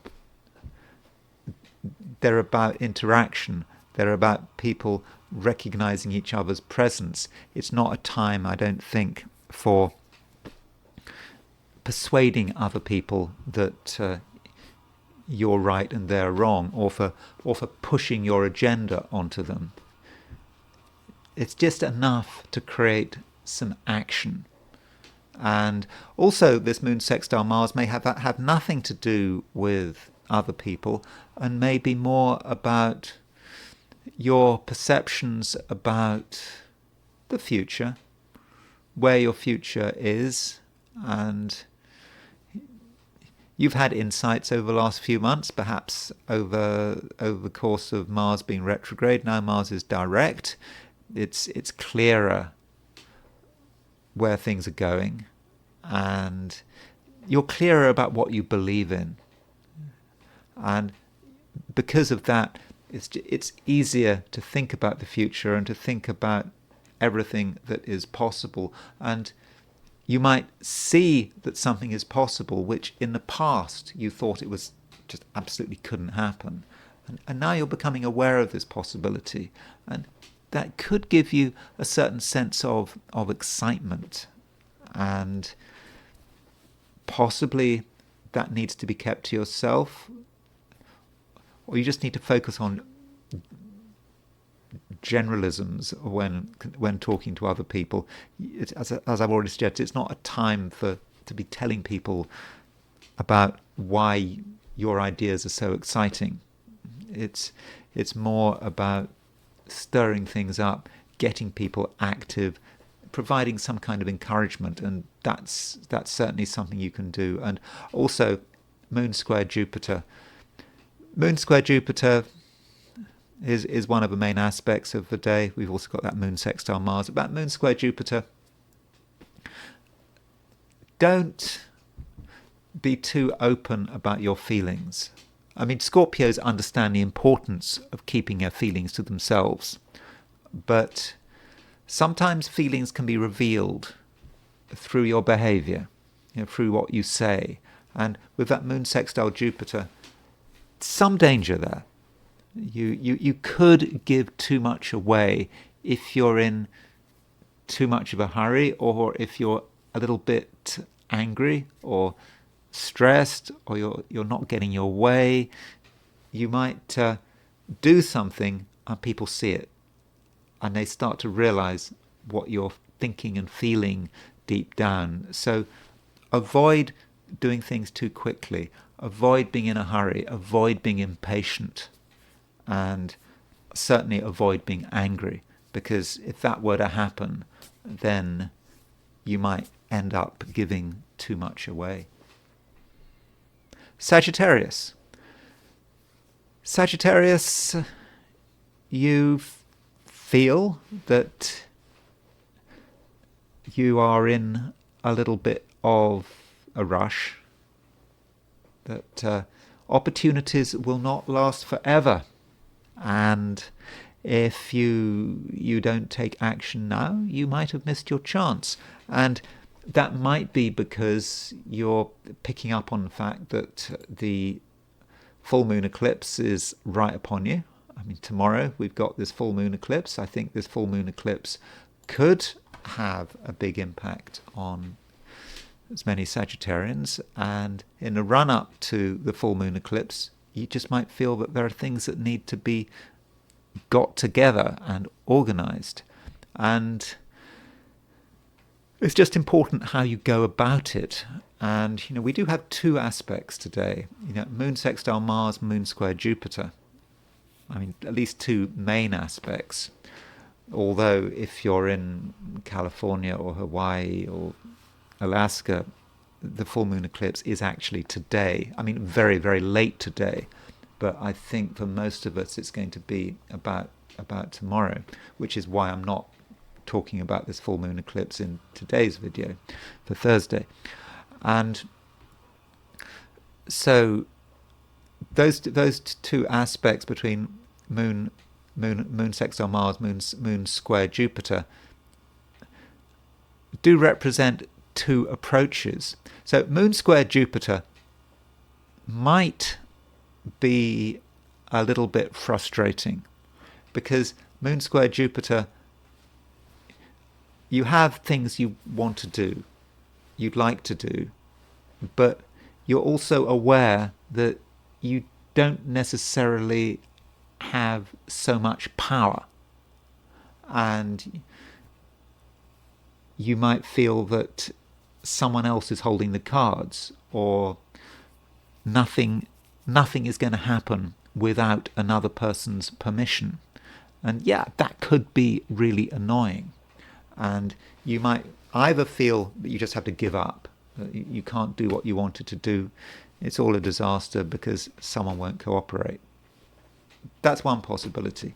Speaker 1: They're about interaction. They're about people recognizing each other's presence. It's not a time, I don't think, for persuading other people that you're right and they're wrong, or for pushing your agenda onto them. It's just enough to create some action. And also, this moon sextile Mars may have nothing to do with other people, and maybe more about your perceptions about the future, where your future is. And you've had insights over the last few months, perhaps over the course of Mars being retrograde. Now Mars is direct. It's clearer where things are going, and you're clearer about what you believe in. And because of that, it's easier to think about the future and to think about everything that is possible. And you might see that something is possible, which in the past you thought it was just absolutely couldn't happen. And now you're becoming aware of this possibility. And that could give you a certain sense of excitement. And possibly that needs to be kept to yourself, or you just need to focus on generalisms when talking to other people. As I've already suggested, it's not a time to be telling people about why your ideas are so exciting. It's more about stirring things up, getting people active, providing some kind of encouragement, and that's certainly something you can do. And also, Moon square Jupiter. Moon square Jupiter is one of the main aspects of the day. We've also got that Moon sextile Mars. About Moon square Jupiter, don't be too open about your feelings. I mean, Scorpios understand the importance of keeping their feelings to themselves, but sometimes feelings can be revealed through your behavior, through what you say. And with that Moon sextile Jupiter, some danger there. You could give too much away if you're in too much of a hurry, or if you're a little bit angry or stressed, or you're not getting your way. You might do something and people see it, and they start to realize what you're thinking and feeling deep down. So avoid doing things too quickly. Avoid being in a hurry. Avoid being impatient. And certainly avoid being angry, because if that were to happen, then you might end up giving too much away. Sagittarius. Sagittarius, you feel that you are in a little bit of a rush, that opportunities will not last forever. And if you don't take action now, you might have missed your chance. And that might be because you're picking up on the fact that the full moon eclipse is right upon you. I mean, tomorrow we've got this full moon eclipse. I think this full moon eclipse could have a big impact on as many Sagittarians. And in the run-up to the full moon eclipse, you just might feel that there are things that need to be got together and organized. And it's just important how you go about it. And, we do have two aspects today. Moon sextile Mars, Moon square Jupiter. I mean, at least two main aspects. Although if you're in California or Hawaii or Alaska, the full moon eclipse is actually today. I mean, very, very late today. But I think for most of us it's going to be about tomorrow, which is why I'm not talking about this full moon eclipse in today's video for Thursday. And so those two aspects between moon sextile Mars, moon square Jupiter, do represent two approaches. So moon square Jupiter might be a little bit frustrating, because moon square Jupiter, you have things you want to do, you'd like to do, but you're also aware that you don't necessarily have so much power, and you might feel that someone else is holding the cards, or nothing nothing is going to happen without another person's permission. And yeah, that could be really annoying. And you might either feel that you just have to give up, you can't do what you wanted to do, it's all a disaster because someone won't cooperate. That's one possibility.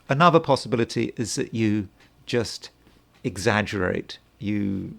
Speaker 1: Another possibility is that you just exaggerate. You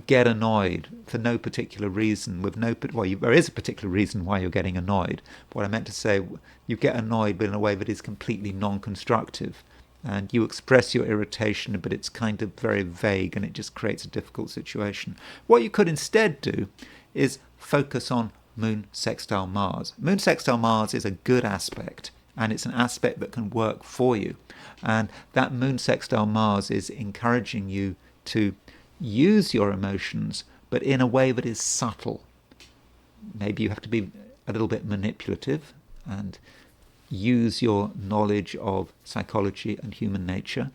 Speaker 1: get annoyed for no particular reason. There is a particular reason why you're getting annoyed. What I meant to say, you get annoyed, but in a way that is completely non-constructive. And you express your irritation, but it's kind of very vague, and it just creates a difficult situation. What you could instead do is focus on Moon sextile Mars. Moon sextile Mars is a good aspect, and it's an aspect that can work for you. And that Moon sextile Mars is encouraging you to use your emotions, but in a way that is subtle. Maybe you have to be a little bit manipulative and use your knowledge of psychology and human nature,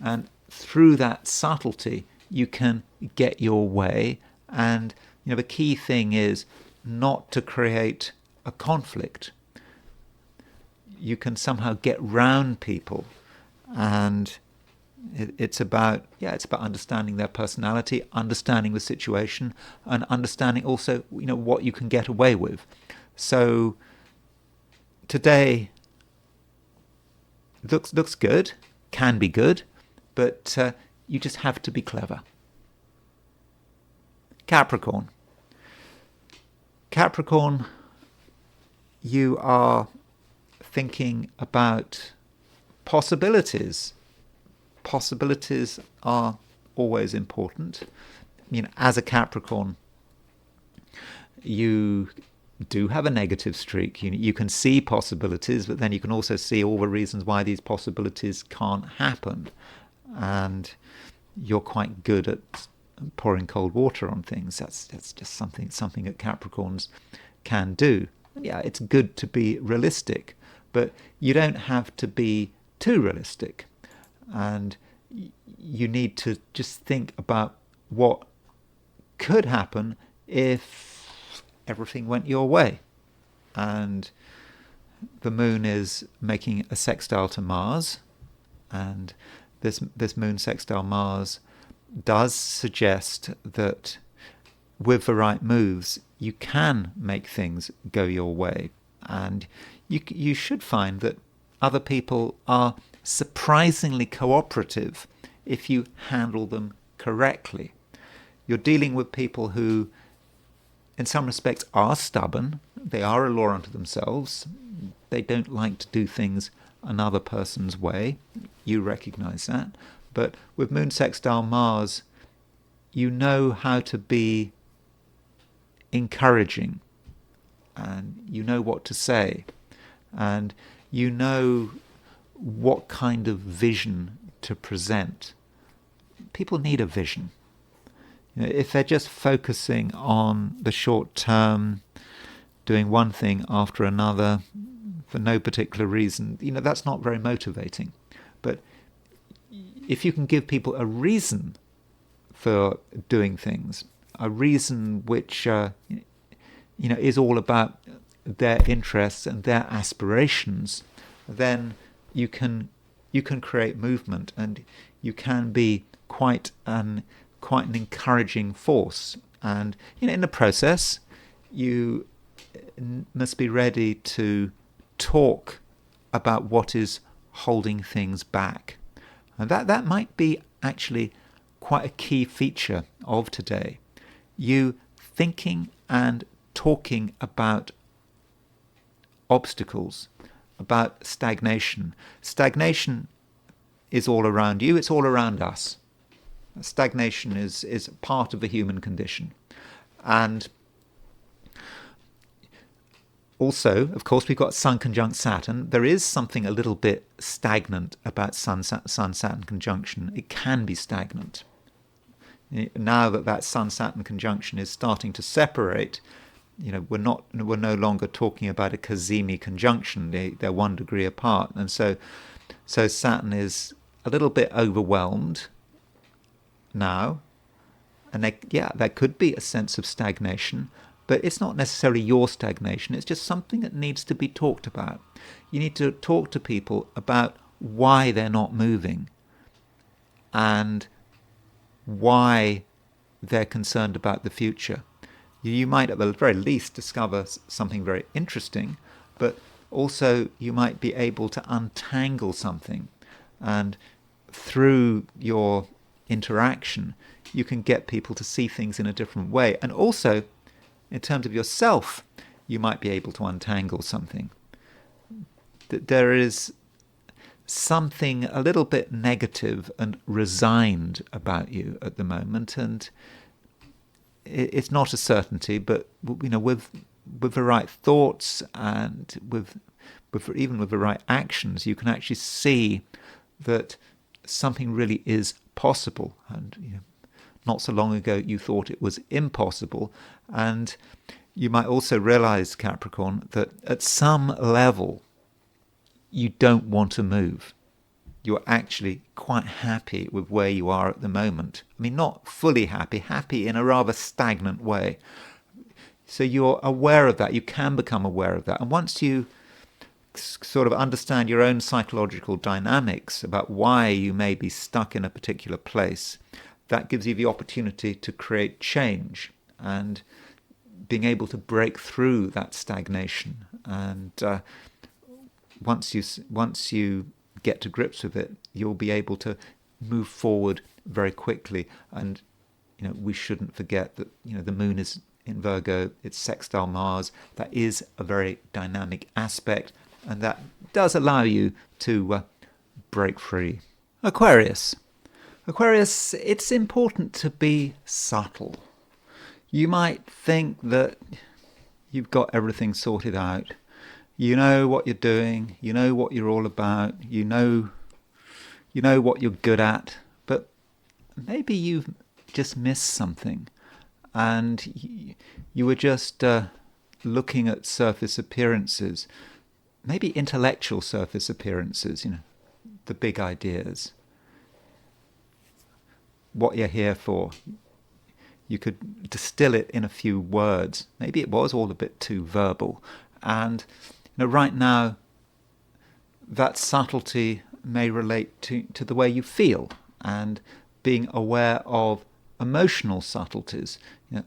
Speaker 1: and through that subtlety you can get your way. And the key thing is not to create a conflict. You can somehow get round people, and it's about understanding their personality, understanding the situation, and understanding also what you can get away with. So today looks good, can be good, but you just have to be clever. Capricorn, you are thinking about possibilities. Possibilities are always important. As a Capricorn, you do have a negative streak. You can see possibilities, but then you can also see all the reasons why these possibilities can't happen. And you're quite good at pouring cold water on things. That's just something that Capricorns can do. Yeah, it's good to be realistic, but you don't have to be too realistic. And you need to just think about what could happen if everything went your way. And the moon is making a sextile to Mars, and this moon sextile Mars does suggest that with the right moves you can make things go your way, and you should find that other people are surprisingly cooperative if you handle them correctly. You're dealing with people who in some respects are stubborn. They are a law unto themselves. They don't like to do things another person's way. You recognize that. But with moon sextile Mars, you know how to be encouraging, and you know what to say, and you know what kind of vision to present. People need a vision. If they're just focusing on the short term, doing one thing after another for no particular reason, that's not very motivating. But if you can give people a reason for doing things, a reason which is all about their interests and their aspirations, then you can create movement, and you can be quite an encouraging force. And in the process, you must be ready to talk about what is holding things back. And that might be actually quite a key feature of today. You thinking and talking about obstacles, about stagnation. Stagnation is all around you, it's all around us. Stagnation is part of the human condition. And also, of course, we've got Sun conjunct Saturn. There is something a little bit stagnant about Sun-Saturn conjunction. It can be stagnant. Now that Sun-Saturn conjunction is starting to separate, we're no longer talking about a Cazimi conjunction. They're 1 degree apart, and so Saturn is a little bit overwhelmed now, and there could be a sense of stagnation. But it's not necessarily your stagnation. It's just something that needs to be talked about. You need to talk to people about why they're not moving and why they're concerned about the future. You might at the very least discover something very interesting, but also you might be able to untangle something, and through your interaction you can get people to see things in a different way. And also, in terms of yourself, you might be able to untangle something. There is something a little bit negative and resigned about you at the moment, and it's not a certainty, but with the right thoughts and with even with the right actions, you can actually see that something really is possible. And not so long ago you thought it was impossible. And you might also realize, Capricorn, that at some level you don't want to move. You're actually quite happy with where you are at the moment. I mean, not fully happy, happy in a rather stagnant way. So you're aware of that. You can become aware of that. And once you sort of understand your own psychological dynamics about why you may be stuck in a particular place, that gives you the opportunity to create change and being able to break through that stagnation. And once you get to grips with it, you'll be able to move forward very quickly. And we shouldn't forget that the moon is in Virgo, it's sextile Mars. That is a very dynamic aspect, and that does allow you to break free. Aquarius, it's important to be subtle. You might think that you've got everything sorted out. You know what you're doing, you know what you're all about, you know what you're good at, but maybe you've just missed something, and you were just looking at surface appearances, maybe intellectual surface appearances, the big ideas, what you're here for. You could distill it in a few words. Maybe it was all a bit too verbal, and right now, that subtlety may relate to the way you feel, and being aware of emotional subtleties,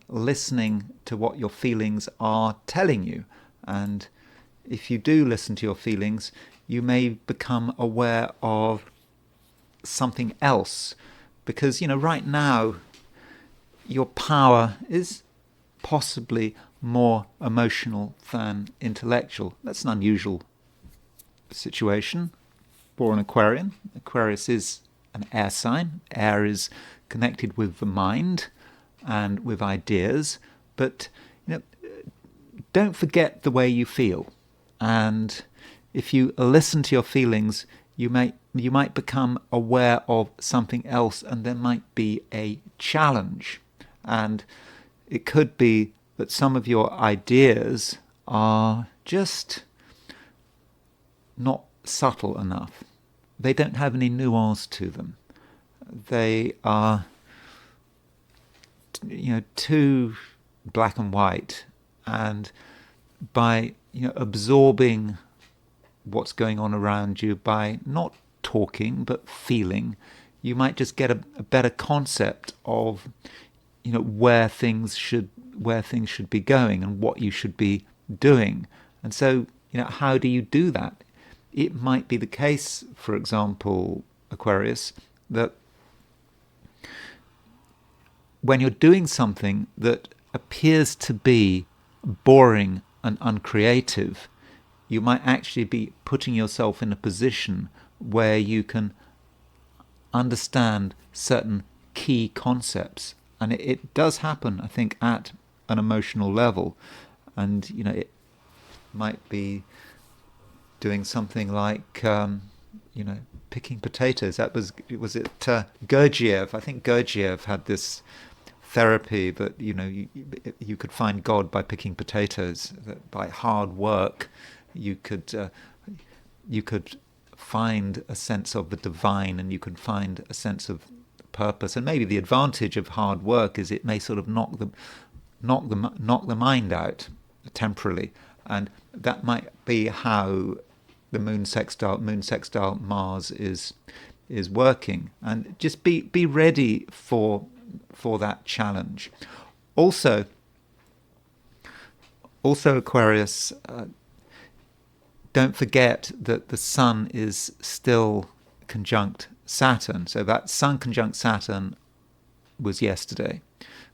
Speaker 1: listening to what your feelings are telling you. And if you do listen to your feelings, you may become aware of something else, because right now your power is possibly more emotional than intellectual. That's an unusual situation for an Aquarian. Aquarius is an air sign. Air is connected with the mind and with ideas, but don't forget the way you feel. And if you listen to your feelings, you might become aware of something else, and there might be a challenge. And it could be that some of your ideas are just not subtle enough. They don't have any nuance to them. They are, too black and white. And by absorbing what's going on around you, by not talking but feeling, you might just get a better concept of where things should be going and what you should be doing. And so how do you do that? It might be the case, for example, Aquarius, that when you're doing something that appears to be boring and uncreative, you might actually be putting yourself in a position where you can understand certain key concepts. And it does happen, I think, at an emotional level. And, it might be doing something like, picking potatoes. Was it Gurdjieff? I think Gurdjieff had this therapy that, you could find God by picking potatoes, that by hard work you could find a sense of the divine, and you could find a sense of purpose. And maybe the advantage of hard work is it may sort of knock knock the mind out temporarily, and that might be how the moon sextile Mars is working. And just be ready for that challenge. Also Aquarius, don't forget that the Sun is still conjunct Saturn. So that Sun conjunct Saturn was yesterday,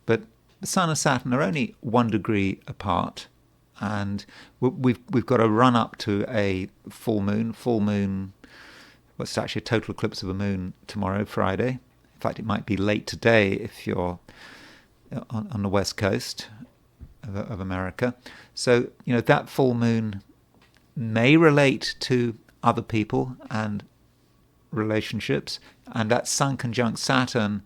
Speaker 1: but the Sun and Saturn are only 1 degree apart, and we've got to run up to a full moon. Well, it's actually a total eclipse of a moon tomorrow, Friday. In fact, it might be late today if you're on the west coast of America. So, that full moon may relate to other people and relationships, and that Sun conjunct Saturn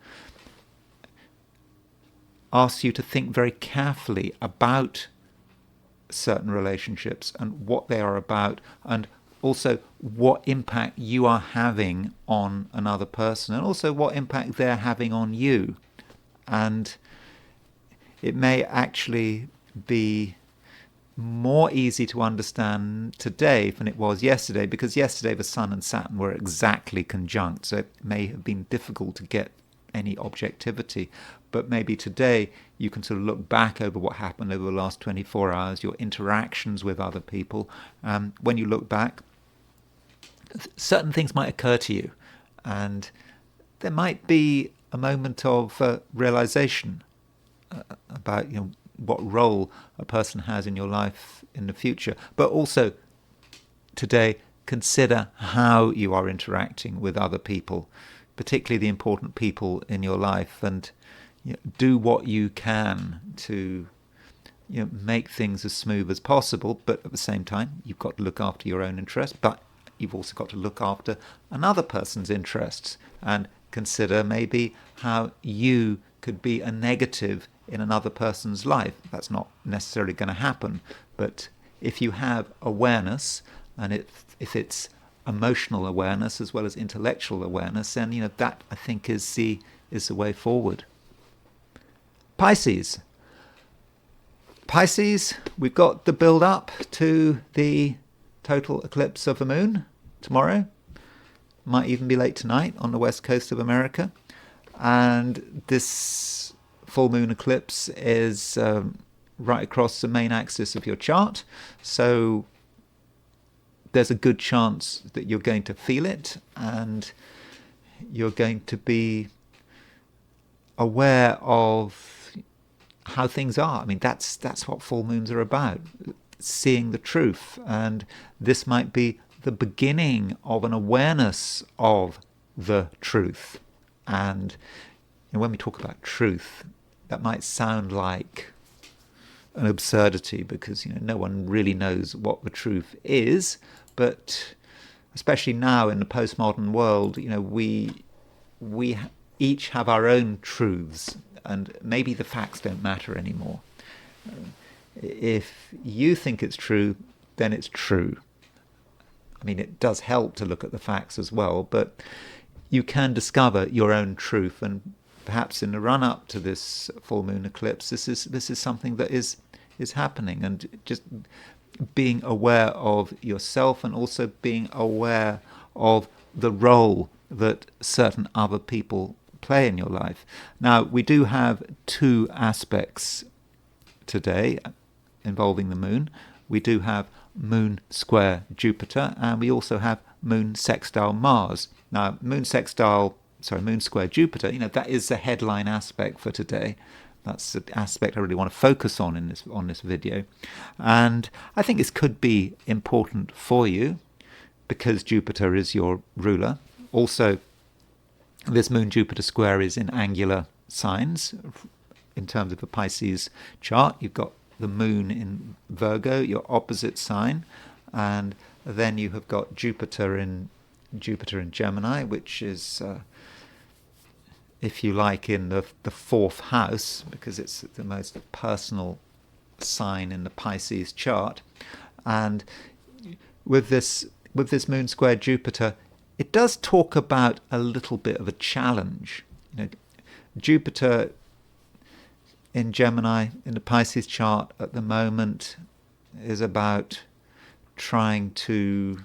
Speaker 1: asks you to think very carefully about certain relationships and what they are about, and also what impact you are having on another person, and also what impact they're having on you. And it may actually be more easy to understand today than it was yesterday, because yesterday the Sun and Saturn were exactly conjunct, so it may have been difficult to get any objectivity. But maybe today you can sort of look back over what happened over the last 24 hours, your interactions with other people. When you look back, certain things might occur to you, and there might be a moment of realization about what role a person has in your life in the future. But also today, consider how you are interacting with other people, particularly the important people in your life, and do what you can to make things as smooth as possible. But at the same time, you've got to look after your own interests, but you've also got to look after another person's interests, and consider maybe how you could be a negative in another person's life. That's not necessarily going to happen, but if you have awareness, and if it's emotional awareness as well as intellectual awareness, then that, I think, is the way forward. Pisces, we've got the build up to the total eclipse of the moon tomorrow. Might even be late tonight on the west coast of America. And this full moon eclipse is right across the main axis of your chart. So there's a good chance that you're going to feel it, and you're going to be aware of how things are. I mean, that's what full moons are about, seeing the truth. And this might be the beginning of an awareness of the truth. And when we talk about truth, that might sound like an absurdity, because no one really knows what the truth is. But especially now in the postmodern world, we each have our own truths, and maybe the facts don't matter anymore. If you think it's true, then it's true. I mean, it does help to look at the facts as well, but you can discover your own truth. And perhaps in the run-up to this full moon eclipse, this is something that is happening, and just being aware of yourself, and also being aware of the role that certain other people play in your life. Now, we do have 2 aspects today involving the moon. We do have moon square Jupiter, and we also have moon sextile Mars. Now, moon square Jupiter, that is the headline aspect for today. That's the aspect I really want to focus on in this video. And I think this could be important for you because Jupiter is your ruler. Also, this moon-Jupiter square is in angular signs. In terms of the Pisces chart, you've got the moon in Virgo, your opposite sign, and then you have got Jupiter in Gemini, which is, if you like, in the 4th house, because it's the most personal sign in the Pisces chart. And with this moon square Jupiter, it does talk about a little bit of a challenge. Jupiter in Gemini, in the Pisces chart at the moment, is about trying to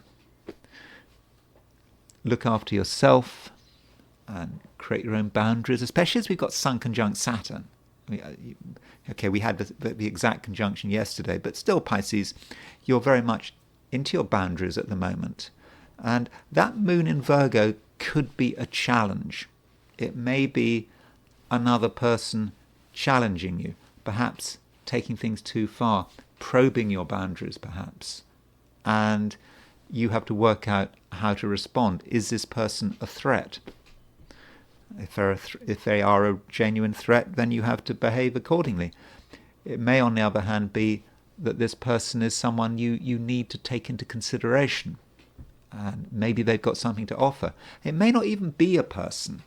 Speaker 1: look after yourself and create your own boundaries, especially as we've got Sun conjunct Saturn. Okay, we had the exact conjunction yesterday, but still, Pisces, you're very much into your boundaries at the moment. And that moon in Virgo could be a challenge. It may be another person challenging you, perhaps taking things too far, probing your boundaries perhaps. And you have to work out how to respond. Is this person a threat? If they are a genuine threat, then you have to behave accordingly. It may, on the other hand, be that this person is someone you need to take into consideration. And maybe they've got something to offer. It may not even be a person.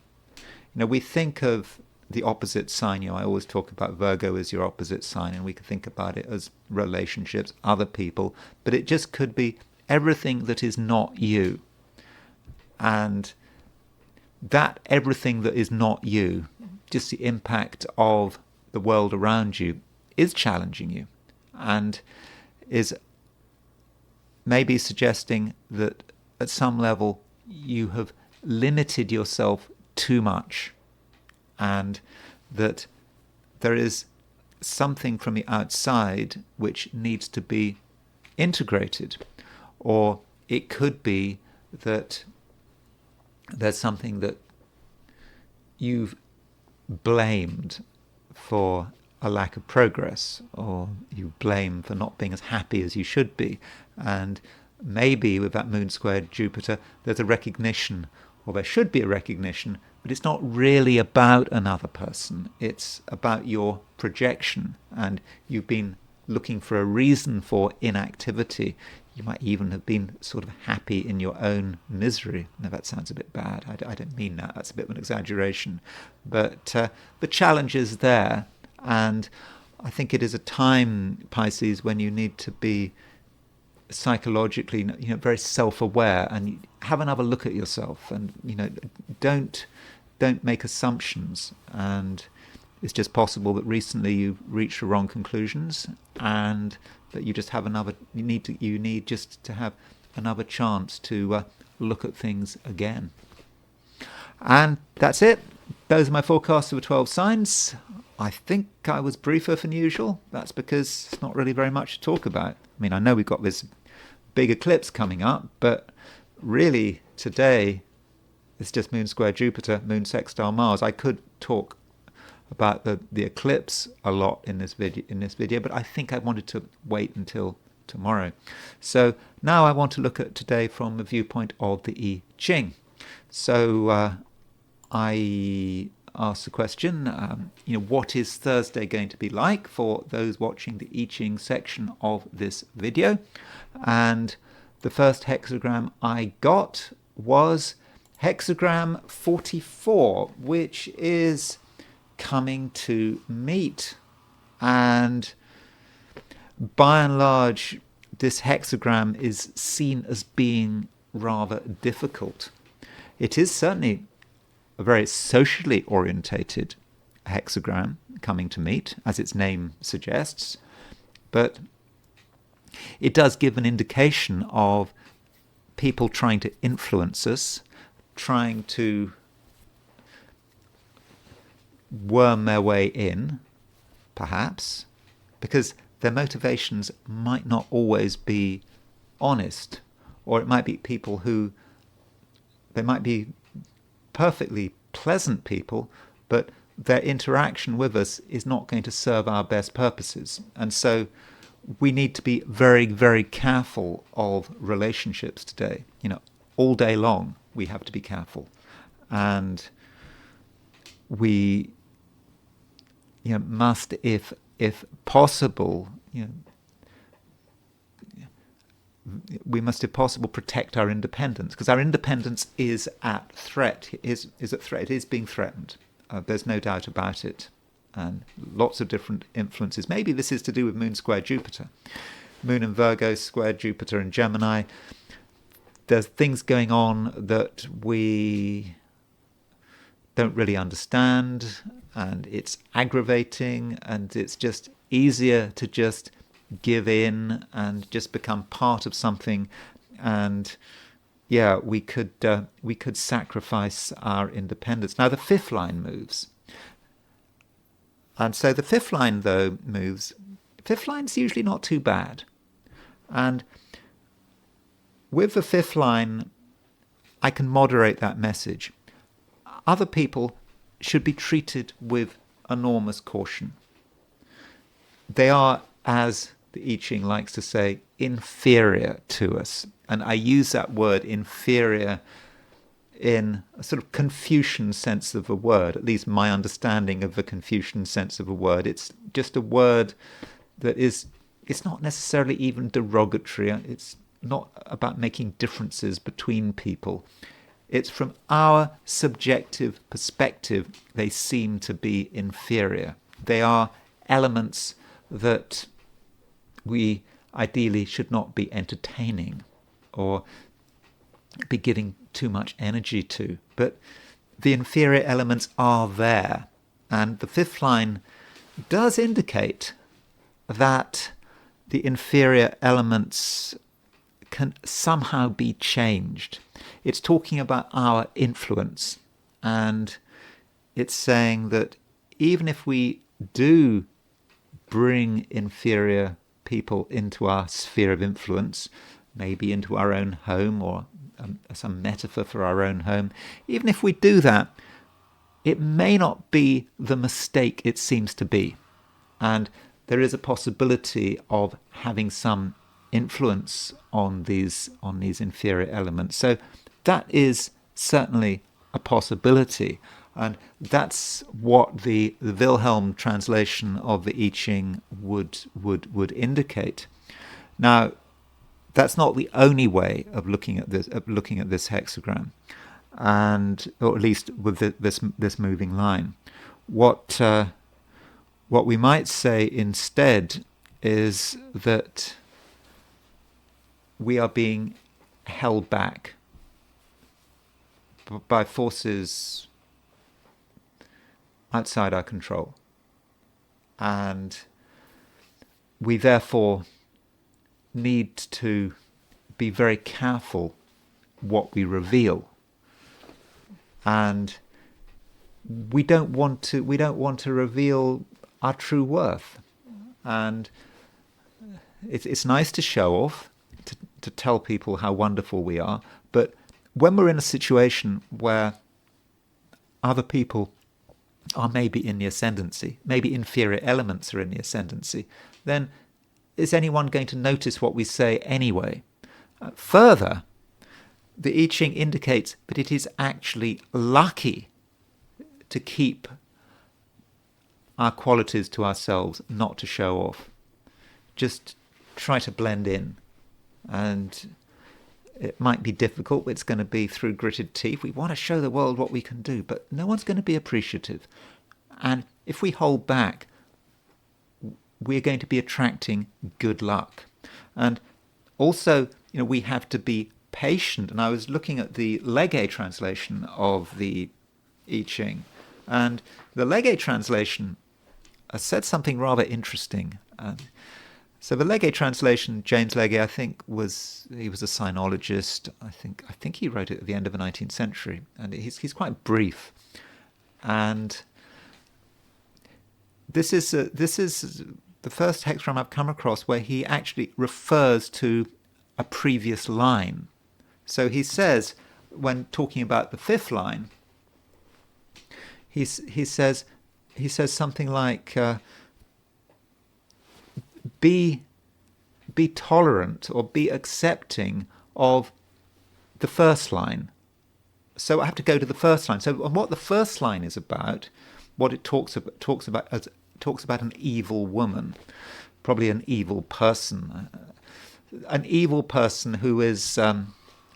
Speaker 1: We think of the opposite sign. I always talk about Virgo as your opposite sign, and we can think about it as relationships, other people, but it just could be everything that is not you. And that everything that is not you, just the impact of the world around you, is challenging you and is maybe suggesting that at some level you have limited yourself too much, and that there is something from the outside which needs to be integrated. Or it could be that there's something that you've blamed for a lack of progress, or you blame for not being as happy as you should be. And maybe with that moon squared Jupiter, there's a recognition, or there should be a recognition, but it's not really about another person. It's about your projection, and you've been looking for a reason for inactivity. You might even have been sort of happy in your own misery. Now, that sounds a bit bad. I don't mean that. That's a bit of an exaggeration. But the challenge is there. And I think it is a time, Pisces, when you need to be psychologically, very self-aware, and have another look at yourself, and don't make assumptions. And it's just possible that recently you've reached the wrong conclusions, and that you just have you need just to have another chance to look at things again. And that's it. Those are my forecasts for the 12 signs. I think I was briefer than usual. That's because it's not really very much to talk about. I know we've got this big eclipse coming up, but really today it's just moon square Jupiter, moon sextile Mars. I could talk about the eclipse a lot in this video, but I think I wanted to wait until tomorrow. So now I want to look at today from the viewpoint of the I Ching. So I asked the question, what is Thursday going to be like for those watching the I Ching section of this video? And the first hexagram I got was hexagram 44, which is coming to meet. And by and large, this hexagram is seen as being rather difficult. It is certainly a very socially orientated hexagram coming to meet, as its name suggests, but it does give an indication of people trying to influence us, trying to worm their way in, perhaps, because their motivations might not always be honest, or it might be people who, they might be perfectly pleasant people, but their interaction with us is not going to serve our best purposes. And so we need to be very, very careful of relationships today. All day long we have to be careful. And we must, if possible, we must, if possible, protect our independence, because our independence is at threat. Is at threat. It is being threatened. There's no doubt about it. And lots of different influences. Maybe this is to do with moon square Jupiter. Moon in Virgo square Jupiter in Gemini. There's things going on that don't really understand, and it's aggravating, and it's just easier to just give in and just become part of something. And yeah, we could sacrifice our independence. Now the fifth line moves, and so the fifth line though moves. Fifth line's usually not too bad, and with the fifth line, I can moderate that message. Other people should be treated with enormous caution. They are, as the I Ching likes to say, inferior to us. And I use that word inferior in a sort of Confucian sense of the word, at least my understanding of the Confucian sense of a word. It's just a word that it's not necessarily even derogatory. It's not about making differences between people. It's from our subjective perspective, they seem to be inferior. They are elements that we ideally should not be entertaining or be giving too much energy to. But the inferior elements are there. And the fifth line does indicate that the inferior elements can somehow be changed. It's talking about our influence, and it's saying that even if we do bring inferior people into our sphere of influence, maybe into our own home, or some metaphor for our own home, even if we do that, it may not be the mistake it seems to be. And there is a possibility of having some influence on these inferior elements. So that is certainly a possibility, and that's what the Wilhelm translation of the I Ching would indicate. Now, that's not the only way of looking at this hexagram, and or at least with this moving line. What we might say instead is that we are being held back by forces outside our control, and we therefore need to be very careful what we reveal, and we don't want to reveal our true worth. And it's nice to show off, to tell people how wonderful we are, but when we're in a situation where other people are maybe in the ascendancy, maybe inferior elements are in the ascendancy, then is anyone going to notice what we say anyway? Further, the I Ching indicates that it is actually lucky to keep our qualities to ourselves, not to show off. Just try to blend in. And it might be difficult. It's going to be through gritted teeth. We want to show the world what we can do, but no one's going to be appreciative. And if we hold back, we're going to be attracting good luck. And also, we have to be patient. And I was looking at the Legge translation of the I Ching, and the Legge translation said something rather interesting. So the Legge translation, James Legge, I think he was a sinologist. I think he wrote it at the end of the 19th century, and he's quite brief. And this is the first hexagram I've come across where he actually refers to a previous line. So he says, when talking about the fifth line, he says something like, be tolerant or be accepting of the first line. So I have to go to the first line. So what the first line is about, what it talks about an evil woman, probably an evil person who is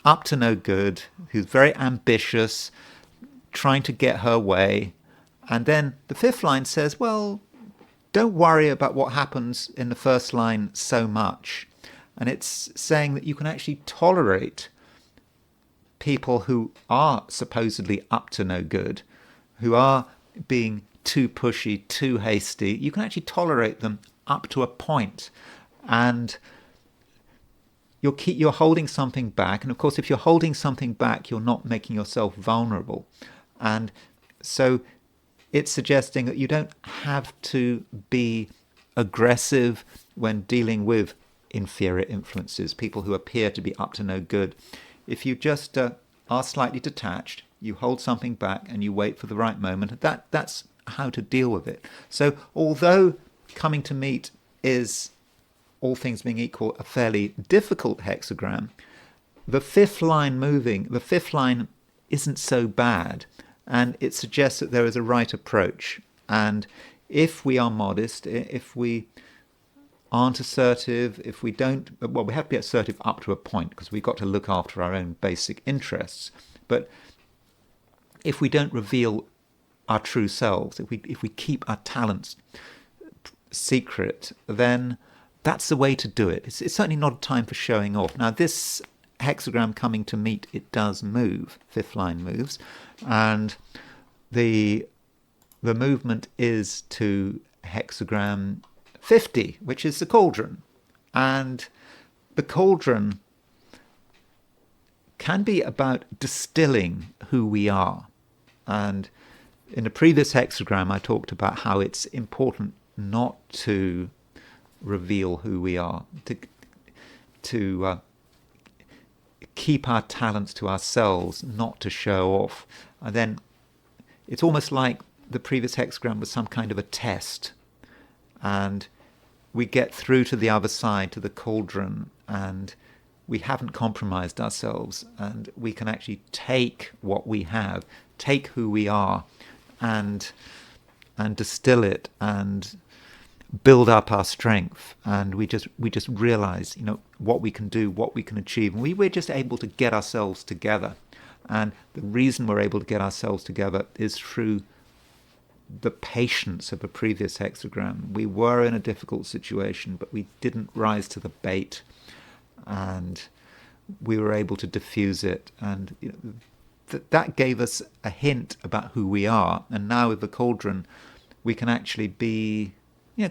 Speaker 1: up to no good, who's very ambitious, trying to get her way. And then the fifth line says, well, don't worry about what happens in the first line so much. And it's saying that you can actually tolerate people who are supposedly up to no good, who are being too pushy, too hasty, you can actually tolerate them up to a point. And you're holding something back. And of course, if you're holding something back, you're not making yourself vulnerable. And so it's suggesting that you don't have to be aggressive when dealing with inferior influences, people who appear to be up to no good. If you just are slightly detached, you hold something back and you wait for the right moment, that's how to deal with it. So although coming to meet is, all things being equal, a fairly difficult hexagram, the fifth line isn't so bad, and it suggests that there is a right approach. And if we are modest, if we aren't assertive, if we don't, well, we have to be assertive up to a point because we've got to look after our own basic interests. But if we don't reveal our true selves, if we keep our talents secret, then that's the way to do it. It's certainly not a time for showing off. Now, this hexagram coming to meet, it does move. Fifth line moves, and the movement is to hexagram 50, which is the cauldron. And the cauldron can be about distilling who we are. And in the previous hexagram, I talked about how it's important not to reveal who we are, to keep our talents to ourselves, not to show off. And then it's almost like the previous hexagram was some kind of a test. And we get through to the other side, to the cauldron, and we haven't compromised ourselves, and we can actually take what we have, take who we are, and distill it and build up our strength. And we just realize, what we can do, what we can achieve. And we're just able to get ourselves together. And the reason we're able to get ourselves together is through the patience of a previous hexagram. We were in a difficult situation, but we didn't rise to the bait, and we were able to diffuse it. And that gave us a hint about who we are. And now with the cauldron, we can actually be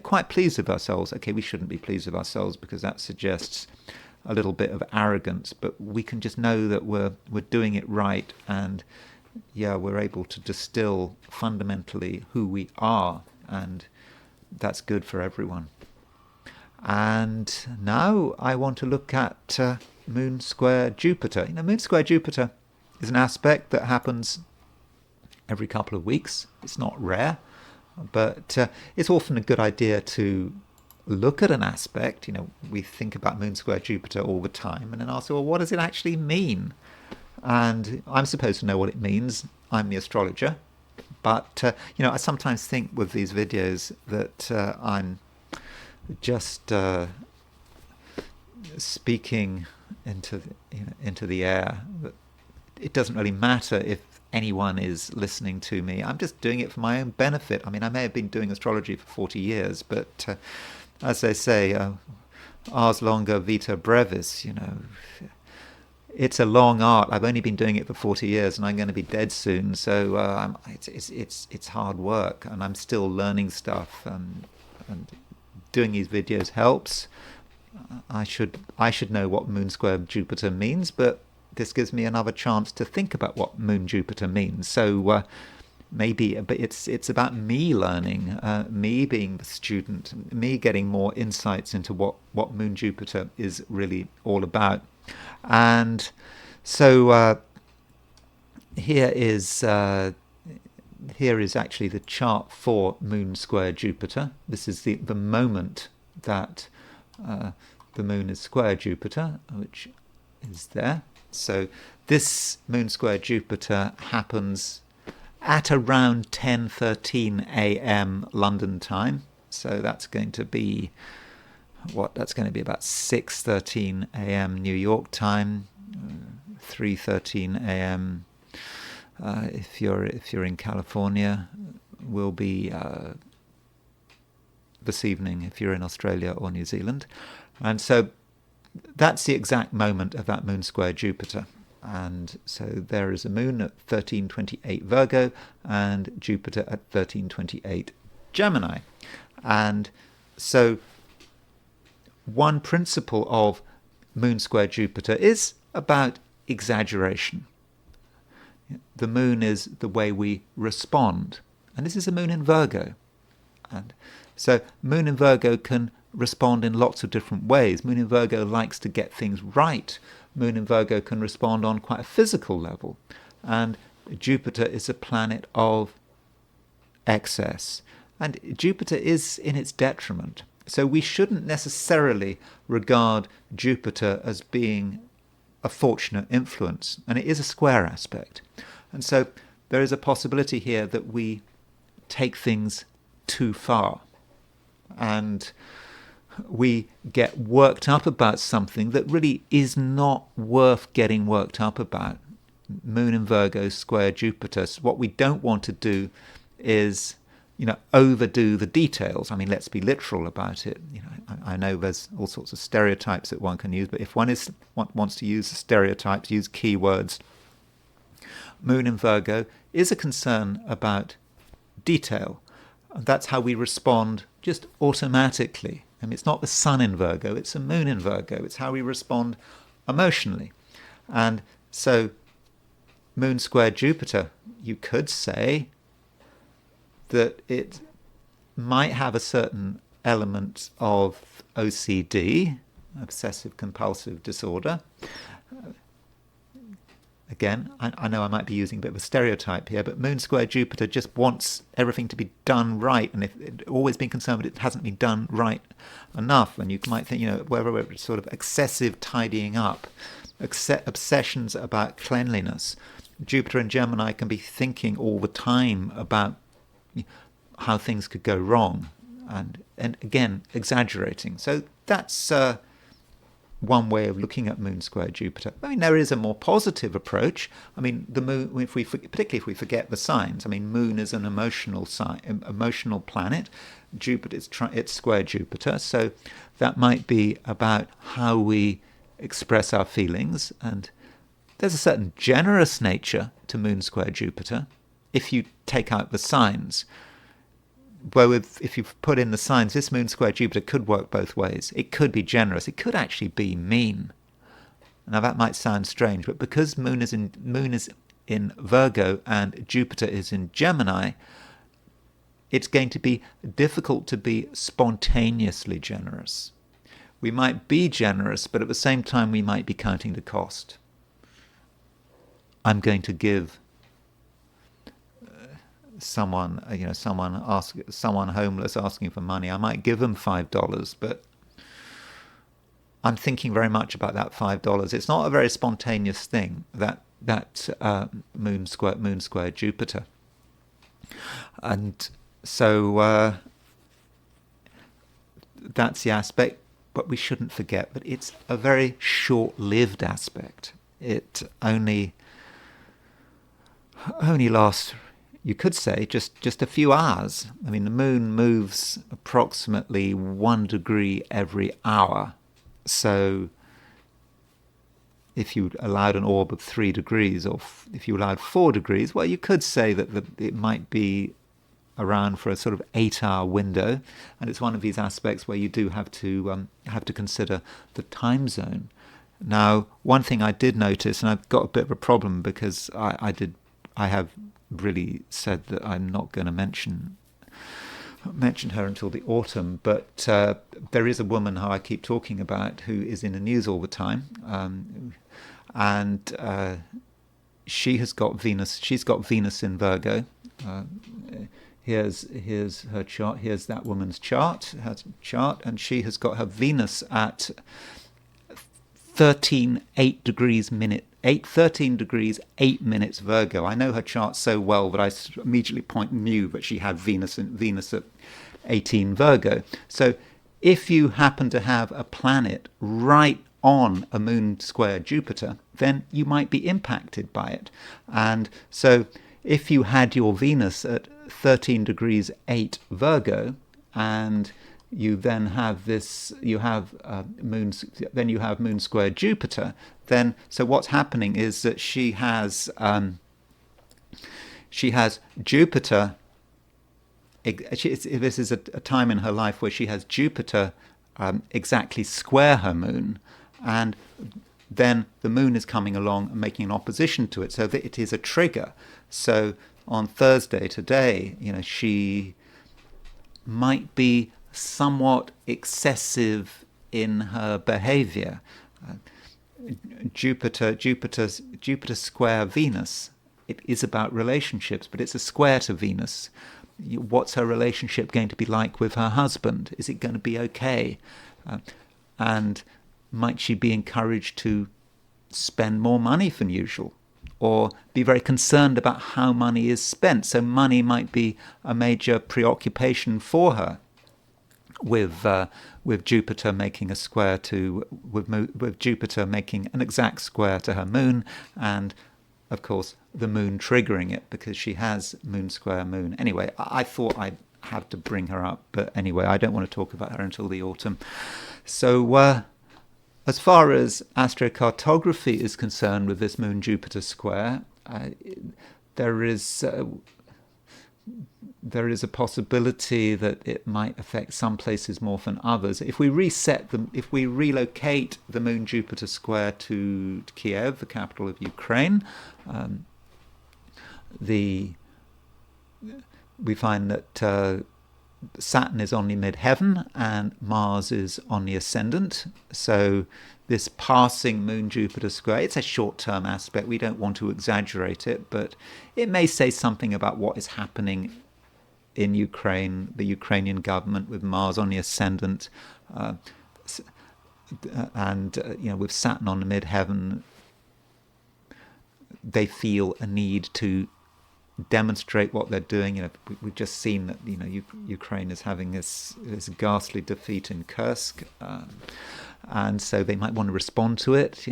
Speaker 1: quite pleased with ourselves. Okay, we shouldn't be pleased with ourselves because that suggests a little bit of arrogance, but we can just know that we're doing it right, and we're able to distill fundamentally who we are, and that's good for everyone. And now I want to look at Moon square Jupiter. Moon square Jupiter is an aspect that happens every couple of weeks. It's not rare, but it's often a good idea to look at an aspect. We think about Moon square Jupiter all the time and then ask, well, what does it actually mean? And I'm supposed to know what it means. I'm the astrologer. But, I sometimes think with these videos that I'm just speaking into the air. It doesn't really matter if anyone is listening to me. I'm just doing it for my own benefit. I may have been doing astrology for 40 years, but as they say, ars longa vita brevis, it's a long art. I've only been doing it for 40 years, and I'm going to be dead soon. So it's hard work, and I'm still learning stuff. And doing these videos helps. I should know what Moon square Jupiter means, but this gives me another chance to think about what Moon Jupiter means. So but it's about me learning, me being the student, me getting more insights into what Moon Jupiter is really all about. And so here is actually the chart for Moon square Jupiter. This is the moment that the Moon is square Jupiter, which is there. So this Moon square Jupiter happens at around 10:13 a.m. London time. So that's going to be that's going to be about 6:13 a.m. New York time, 3:13 a.m. If you're in California, will be this evening if you're in Australia or New Zealand. And so that's the exact moment of that Moon square Jupiter. And so there is a moon at 1328 Virgo and Jupiter at 1328 Gemini. And so one principle of moon square Jupiter is about exaggeration. The moon is the way we respond. And this is a moon in Virgo. And so moon in Virgo can respond in lots of different ways. Moon in Virgo likes to get things right. Moon in Virgo can respond on quite a physical level. And Jupiter is a planet of excess. And Jupiter is in its detriment. So we shouldn't necessarily regard Jupiter as being a fortunate influence. And it is a square aspect. And so there is a possibility here that we take things too far. And we get worked up about something that really is not worth getting worked up about. Moon in Virgo square Jupiter. So what we don't want to do is, overdo the details. I mean, let's be literal about it. I know there's all sorts of stereotypes that one can use, but if one wants to use stereotypes, use keywords, Moon in Virgo is a concern about detail. And that's how we respond just automatically. I mean, it's not the sun in Virgo, it's a moon in Virgo. It's how we respond emotionally. And so moon square Jupiter, you could say that it might have a certain element of OCD, obsessive compulsive disorder. Again, I know I might be using a bit of a stereotype here, but moon square Jupiter just wants everything to be done right, and if it's always been concerned that it hasn't been done right enough, and you might think, whether it's sort of excessive tidying up, obsessions about cleanliness. Jupiter and Gemini can be thinking all the time about how things could go wrong, and again, exaggerating. So that's one way of looking at moon square Jupiter. I mean, there is a more positive approach. I mean, the moon, particularly if we forget the signs. I mean, moon is an emotional planet. Jupiter, it's square Jupiter, so that might be about how we express our feelings. And there's a certain generous nature to moon square Jupiter if you take out the signs. Well, if you put in the signs, this moon square Jupiter could work both ways. It could be generous. It could actually be mean. Now that might sound strange, but because moon is in Virgo and Jupiter is in Gemini, it's going to be difficult to be spontaneously generous. We might be generous, but at the same time we might be counting the cost. I'm going to give someone homeless asking for money. I might give them $5, but I'm thinking very much about that $5. It's not a very spontaneous thing, that moon square Jupiter. And so that's the aspect, but we shouldn't forget that it's a very short-lived aspect. It only lasts, you could say, just a few hours. I mean, the moon moves approximately 1 degree every hour. So if you allowed an orb of 3 degrees, or if you allowed 4 degrees, well, you could say that it might be around for a sort of 8-hour window. And it's one of these aspects where you do have to consider the time zone. Now, one thing I did notice, and I've got a bit of a problem because I have really said that I'm not going to mention her until the autumn, but there is a woman who I keep talking about who is in the news all the time, and she has got Venus. She's got Venus in Virgo. Here's her chart. Here's that woman's chart. Her chart, and she has got her Venus at 13 degrees 8 minutes Virgo. I know her chart so well that I immediately knew that she had Venus at 18 Virgo. So if you happen to have a planet right on a moon square Jupiter, then you might be impacted by it. And so if you had your Venus at 13 degrees 8 Virgo and you then have this, you have then you have Moon square Jupiter. Then, so what's happening is that she has Jupiter. This is a time in her life where she has Jupiter exactly square her Moon, and then the Moon is coming along and making an opposition to it, so that it is a trigger. So on Thursday today, she might be somewhat excessive in her behavior. Jupiter square Venus. It is about relationships, but it's a square to Venus. What's her relationship going to be like with her husband? Is it going to be okay? And might she be encouraged to spend more money than usual, or be very concerned about how money is spent? So money might be a major preoccupation for her, with Jupiter making a square to with Jupiter making an exact square to her Moon, and of course the Moon triggering it because she has Moon square Moon. Anyway, I thought I'd have to bring her up, but anyway, I don't want to talk about her until the autumn. So as far as astrocartography is concerned with this Moon Jupiter square, there is a possibility that it might affect some places more than others. If we relocate the Moon Jupiter square to Kiev, the capital of Ukraine, we find that Saturn is on the midheaven and Mars is on the ascendant. So this passing Moon Jupiter square, it's a short-term aspect. We don't want to exaggerate it, but it may say something about what is happening in Ukraine, the Ukrainian government, with Mars on the ascendant, and with Saturn on the midheaven. They feel a need to demonstrate what they're doing. We've just seen that Ukraine is having this ghastly defeat in Kursk, and so they might want to respond to it.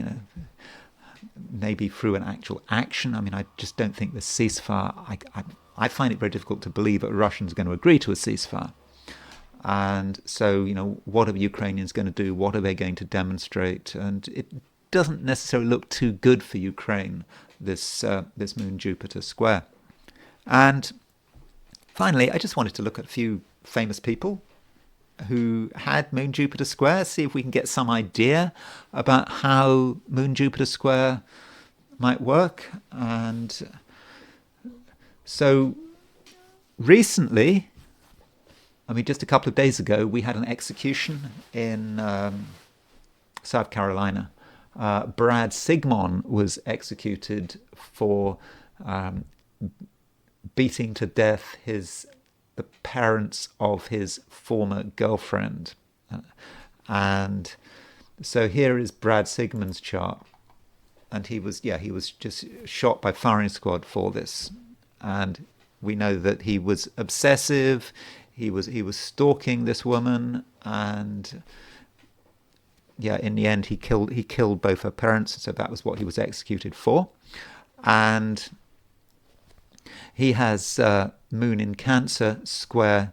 Speaker 1: Maybe through an actual action. I mean, I just don't think the ceasefire. I find it very difficult to believe that the Russians are going to agree to a ceasefire. And so, what are the Ukrainians going to do? What are they going to demonstrate? And it doesn't necessarily look too good for Ukraine, this Moon Jupiter square. And finally, I just wanted to look at a few famous people who had Moon Jupiter square, see if we can get some idea about how Moon Jupiter square might work. And so recently, just a couple of days ago, we had an execution in South Carolina. Brad Sigmon was executed for beating to death the parents of his former girlfriend. And so here is Brad Sigmon's chart. And he was just shot by firing squad for this. And we know that he was obsessive. He was stalking this woman, and in the end he killed both her parents. So that was what he was executed for. And he has Moon in Cancer square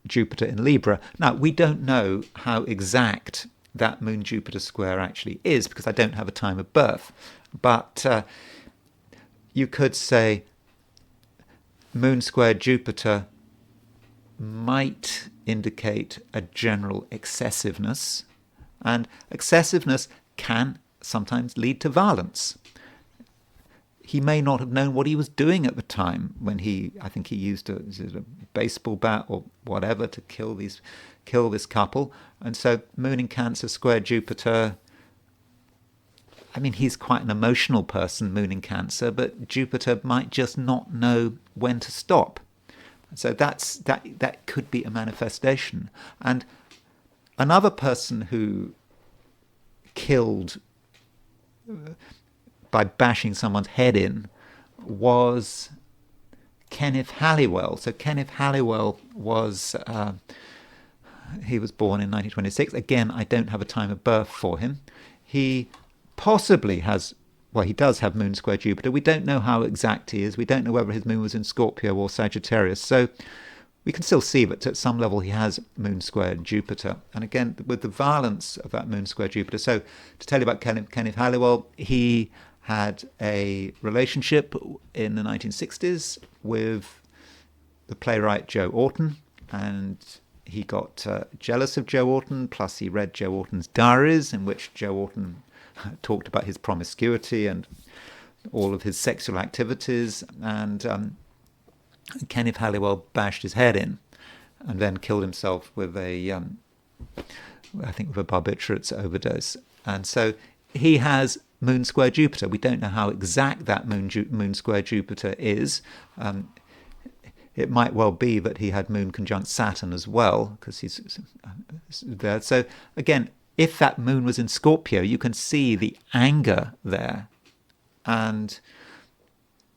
Speaker 1: Jupiter in Libra. Now, we don't know how exact that Moon Jupiter square actually is, because I don't have a time of birth. But you could say Moon square Jupiter might indicate a general excessiveness, and excessiveness can sometimes lead to violence. He may not have known what he was doing at the time when I think he used a baseball bat or whatever to kill this couple. And so Moon in Cancer square Jupiter, he's quite an emotional person, Moon in Cancer, but Jupiter might just not know when to stop. So that could be a manifestation. And another person who killed by bashing someone's head in was Kenneth Halliwell. So Kenneth Halliwell he was born in 1926. Again, I don't have a time of birth for him. He possibly he does have Moon square Jupiter. We don't know how exact he is. We don't know whether his Moon was in Scorpio or Sagittarius. So we can still see that at some level he has moon square Jupiter. And again, with the violence of that moon square Jupiter. So to tell you about Kenneth Halliwell, he had a relationship in the 1960s with the playwright Joe Orton, and he got jealous of Joe Orton, plus he read Joe Orton's diaries, in which Joe Orton talked about his promiscuity and all of his sexual activities, and Kenneth Halliwell bashed his head in and then killed himself with I think with a barbiturates overdose. And so he has moon square Jupiter. We don't know how exact that moon square Jupiter is. It might well be that he had moon conjunct Saturn as well, because he's there. So again, if that moon was in Scorpio, you can see the anger there, and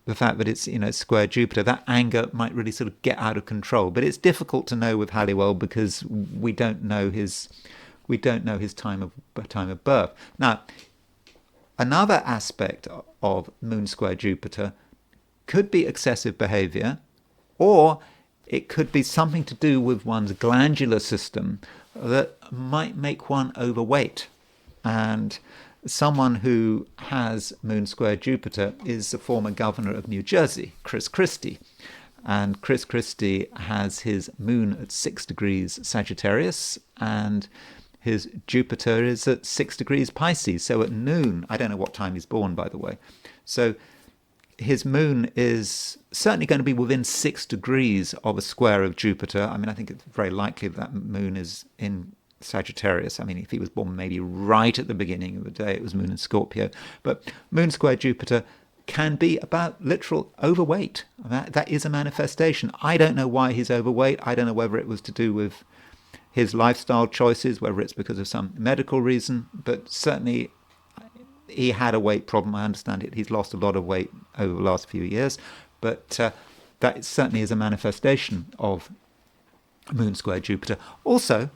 Speaker 1: the fact that it's square Jupiter. That anger might really sort of get out of control. But it's difficult to know with Halliwell because we don't know his time of birth. Now, another aspect of moon square Jupiter could be excessive behavior, or it could be something to do with one's glandular system that might make one overweight. And someone who has moon square Jupiter is the former governor of New Jersey, Chris Christie. And Chris Christie has his moon at 6 degrees Sagittarius, and his Jupiter is at 6 degrees Pisces. So at noon, I don't know what time he's born, by the way. So his moon is certainly going to be within 6 degrees of a square of Jupiter. I mean, I think it's very likely that moon is in Sagittarius. I mean, if he was born maybe right at the beginning of the day, it was moon in Scorpio. But moon square Jupiter can be about literal overweight. That is a manifestation. I don't know why he's overweight. I don't know whether it was to do with his lifestyle choices, whether it's because of some medical reason, but certainly he had a weight problem. I understand it. He's lost a lot of weight over the last few years, but that certainly is a manifestation of moon square Jupiter. Also,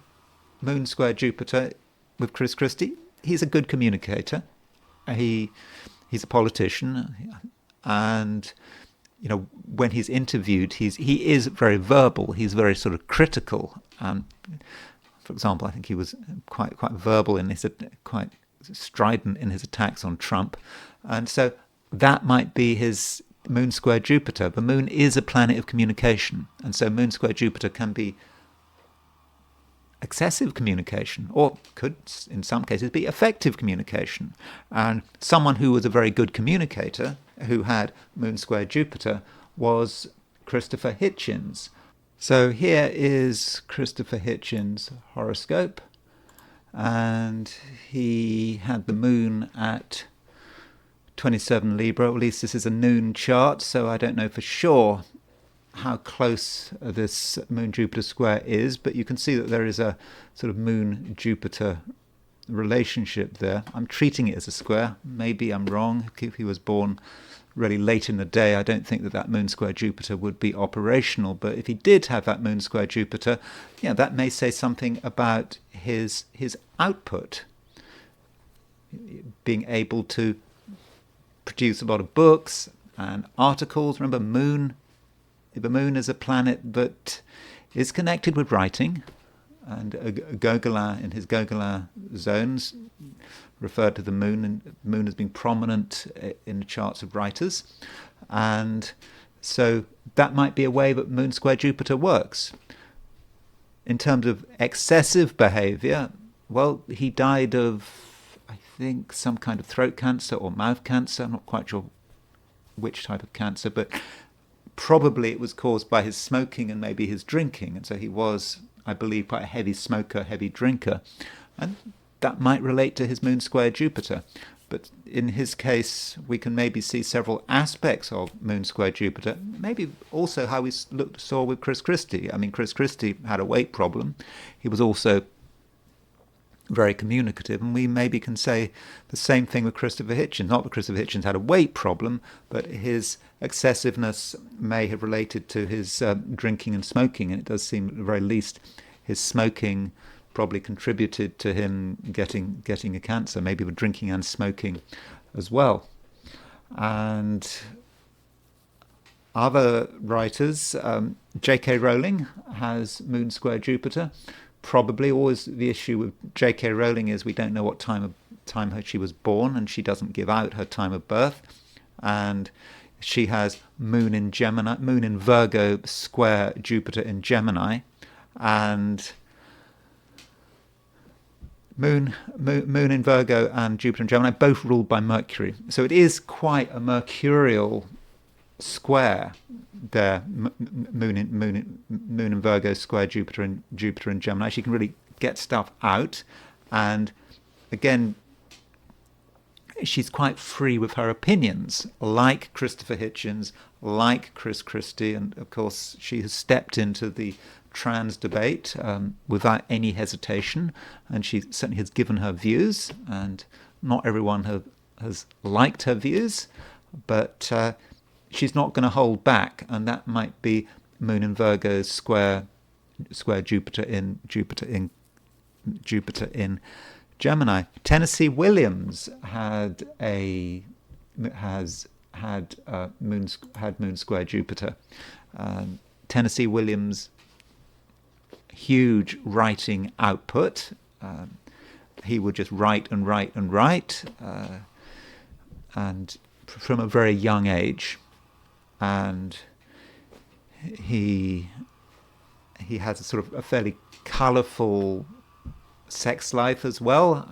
Speaker 1: moon square Jupiter with Chris Christie, he's a good communicator. He's a politician, and when he's interviewed, he is very verbal. He's very sort of critical. For example, I think he was quite verbal in his, quite strident in his attacks on Trump, and so that might be his moon square Jupiter. The moon is a planet of communication, and so moon square Jupiter can be excessive communication, or could in some cases be effective communication. And someone who was a very good communicator, who had moon square Jupiter, was Christopher Hitchens. So here is Christopher Hitchens' horoscope, and he had the moon at 27 Libra. At least this is a noon chart, so I don't know for sure how close this moon-Jupiter square is, but you can see that there is a sort of moon-Jupiter relationship there. I'm treating it as a square. Maybe I'm wrong. If he was born really late in the day, I don't think that moon square Jupiter would be operational, but if he did have that moon square Jupiter, that may say something about his output, being able to produce a lot of books and articles. Remember, the moon is a planet that is connected with writing, and Gauguin, in his Gauguin zones, referred to the moon, and the moon has been prominent in the charts of writers. And so that might be a way that moon square Jupiter works. In terms of excessive behavior, well, he died of, I think, some kind of throat cancer or mouth cancer. I'm not quite sure which type of cancer, but probably it was caused by his smoking and maybe his drinking. And so he was, I believe, quite a heavy smoker, heavy drinker. And that might relate to his moon square Jupiter. But in his case, we can maybe see several aspects of moon square Jupiter. Maybe also how we saw with Chris Christie. I mean, Chris Christie had a weight problem. He was also very communicative, and we maybe can say the same thing with Christopher Hitchens. Not that Christopher Hitchens had a weight problem, but his excessiveness may have related to his drinking and smoking, and it does seem at the very least his smoking probably contributed to him getting a cancer, maybe with drinking and smoking as well. And other writers,
Speaker 2: J.K. Rowling has moon square Jupiter. Probably always the issue with J.K. Rowling is we don't know what time she was born, and she doesn't give out her time of birth. And she has moon in Gemini, moon in Virgo square Jupiter in Gemini, and moon in Virgo and Jupiter in Gemini, both ruled by Mercury. So it is quite a mercurial square there. Moon in Virgo square Jupiter in Gemini. She can really get stuff out, and again, she's quite free with her opinions, like Christopher Hitchens, like Chris Christie, and of course she has stepped into the trans debate without any hesitation, and she certainly has given her views, and not everyone has liked her views, but she's not going to hold back, and that might be moon in Virgo square Jupiter in Gemini. Tennessee Williams had moon square Jupiter. Tennessee Williams, huge writing output. He would just write and write and write, and from a very young age. And he has a sort of a fairly colourful sex life as well.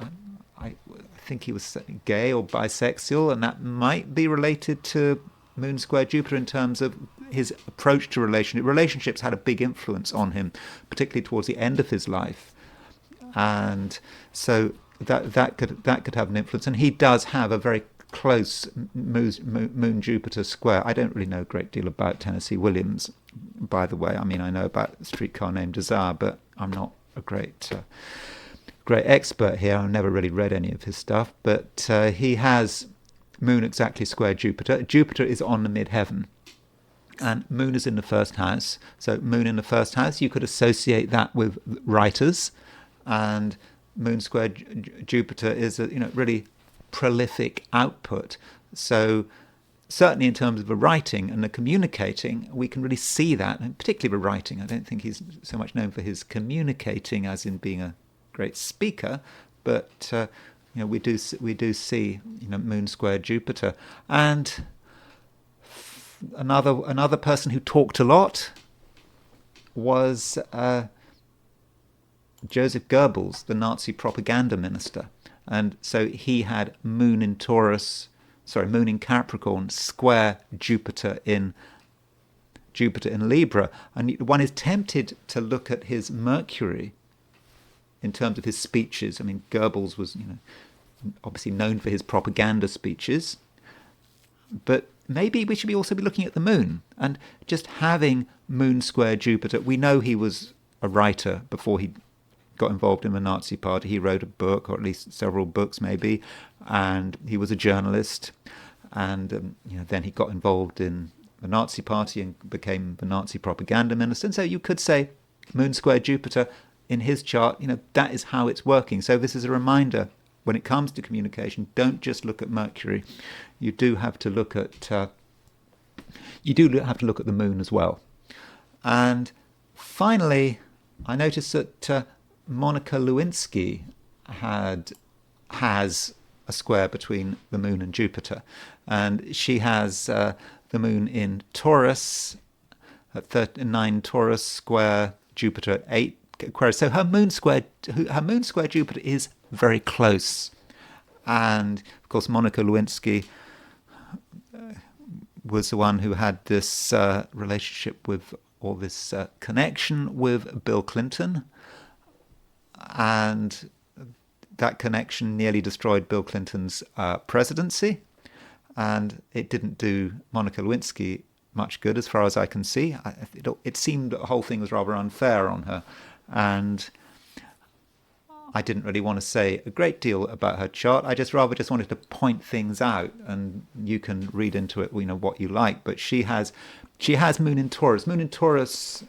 Speaker 2: I think he was gay or bisexual, and that might be related to moon square Jupiter in terms of his approach to relationships had a big influence on him, particularly towards the end of his life, and so that could have an influence. And he does have a very close moon Jupiter square. I don't really know a great deal about Tennessee Williams, by the way. I mean, I know about Streetcar Named Desire, but I'm not a great expert here. I've never really read any of his stuff, but he has moon exactly square Jupiter. Jupiter is on the midheaven, and moon is in the first house. So moon in the first house, you could associate that with writers, and moon square Jupiter is a really prolific output. So certainly in terms of the writing and the communicating, we can really see that, and particularly the writing. I don't think he's so much known for his communicating as in being a great speaker, but we do see moon square Jupiter. And another person who talked a lot was Joseph Goebbels, the Nazi propaganda minister. And so he had moon in Capricorn square Jupiter in Libra. And one is tempted to look at his Mercury in terms of his speeches. I mean, Goebbels was obviously known for his propaganda speeches, but maybe we should also be looking at the moon and just having moon square Jupiter. We know he was a writer before he got involved in the Nazi Party. He wrote a book, or at least several books maybe, and he was a journalist, and then he got involved in the Nazi Party and became the Nazi propaganda minister. And so you could say moon square Jupiter in his chart, that is how it's working. So this is a reminder, when it comes to communication, don't just look at Mercury. You do have to look at the moon as well. And finally, I noticed that Monica Lewinsky has a square between the moon and Jupiter, and she has the moon in Taurus at 9 Taurus square Jupiter at 8 Aquarius. So her moon square Jupiter is very close, and of course Monica Lewinsky was the one who had this relationship with, or this connection with, Bill Clinton. And that connection nearly destroyed Bill Clinton's presidency, and it didn't do Monica Lewinsky much good, as far as I can see. It seemed that the whole thing was rather unfair on her, and I didn't really want to say a great deal about her chart. I just wanted to point things out, and you can read into it, what you like. But she has moon in Taurus. Moon in Taurus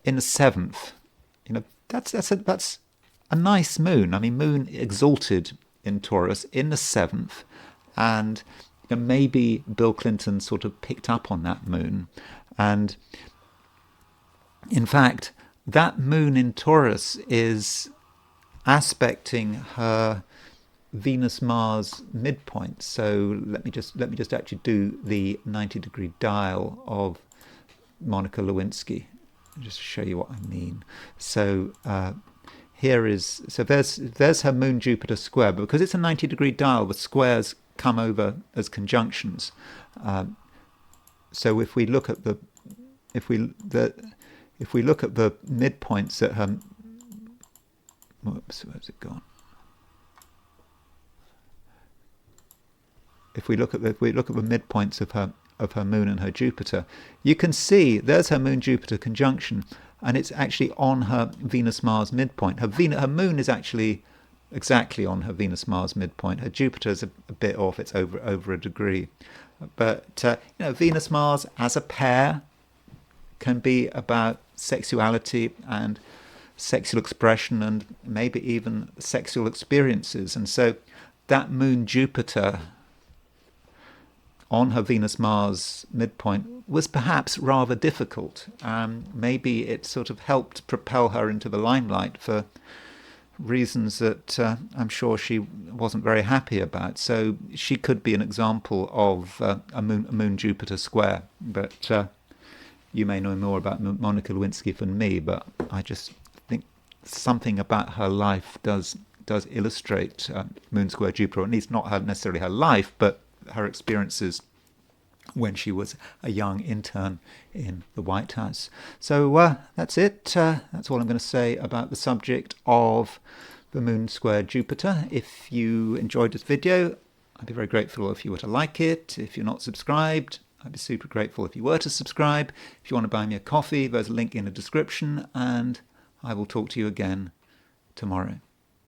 Speaker 2: in the 7th. That's a nice moon. I mean, moon exalted in Taurus in the 7th, and maybe Bill Clinton sort of picked up on that moon, and
Speaker 1: In fact, that moon in Taurus is aspecting her Venus-Mars midpoint. So let me just actually do the 90-degree dial of Monica Lewinsky, just to show you what I mean. So there's her Moon Jupiter square, but because it's a 90-degree dial, the squares come over as conjunctions. So if we look at the midpoints at her, whoops, where's it gone? If we look at the midpoints of her Moon and her Jupiter, you can see there's her Moon Jupiter conjunction, and it's actually on her Venus Mars midpoint. Her Moon is actually exactly on her Venus Mars midpoint. Her Jupiter is a bit off; it's over a degree. But Venus Mars as a pair can be about sexuality and sexual expression, and maybe even sexual experiences. And so that Moon Jupiter on her Venus-Mars midpoint was perhaps rather difficult. Maybe it sort of helped propel her into the limelight for reasons that I'm sure she wasn't very happy about. So she could be an example of a Moon-Jupiter square. But you may know more about Monica Lewinsky than me, but I just think something about her life does illustrate Moon square Jupiter, or at least not necessarily her life, but her experiences when she was a young intern in the White House. So that's it. That's all I'm going to say about the subject of the Moon square Jupiter. If you enjoyed this video, I'd be very grateful if you were to like it. If you're not subscribed, I'd be super grateful if you were to subscribe. If you want to buy me a coffee, there's a link in the description, and I will talk to you again tomorrow.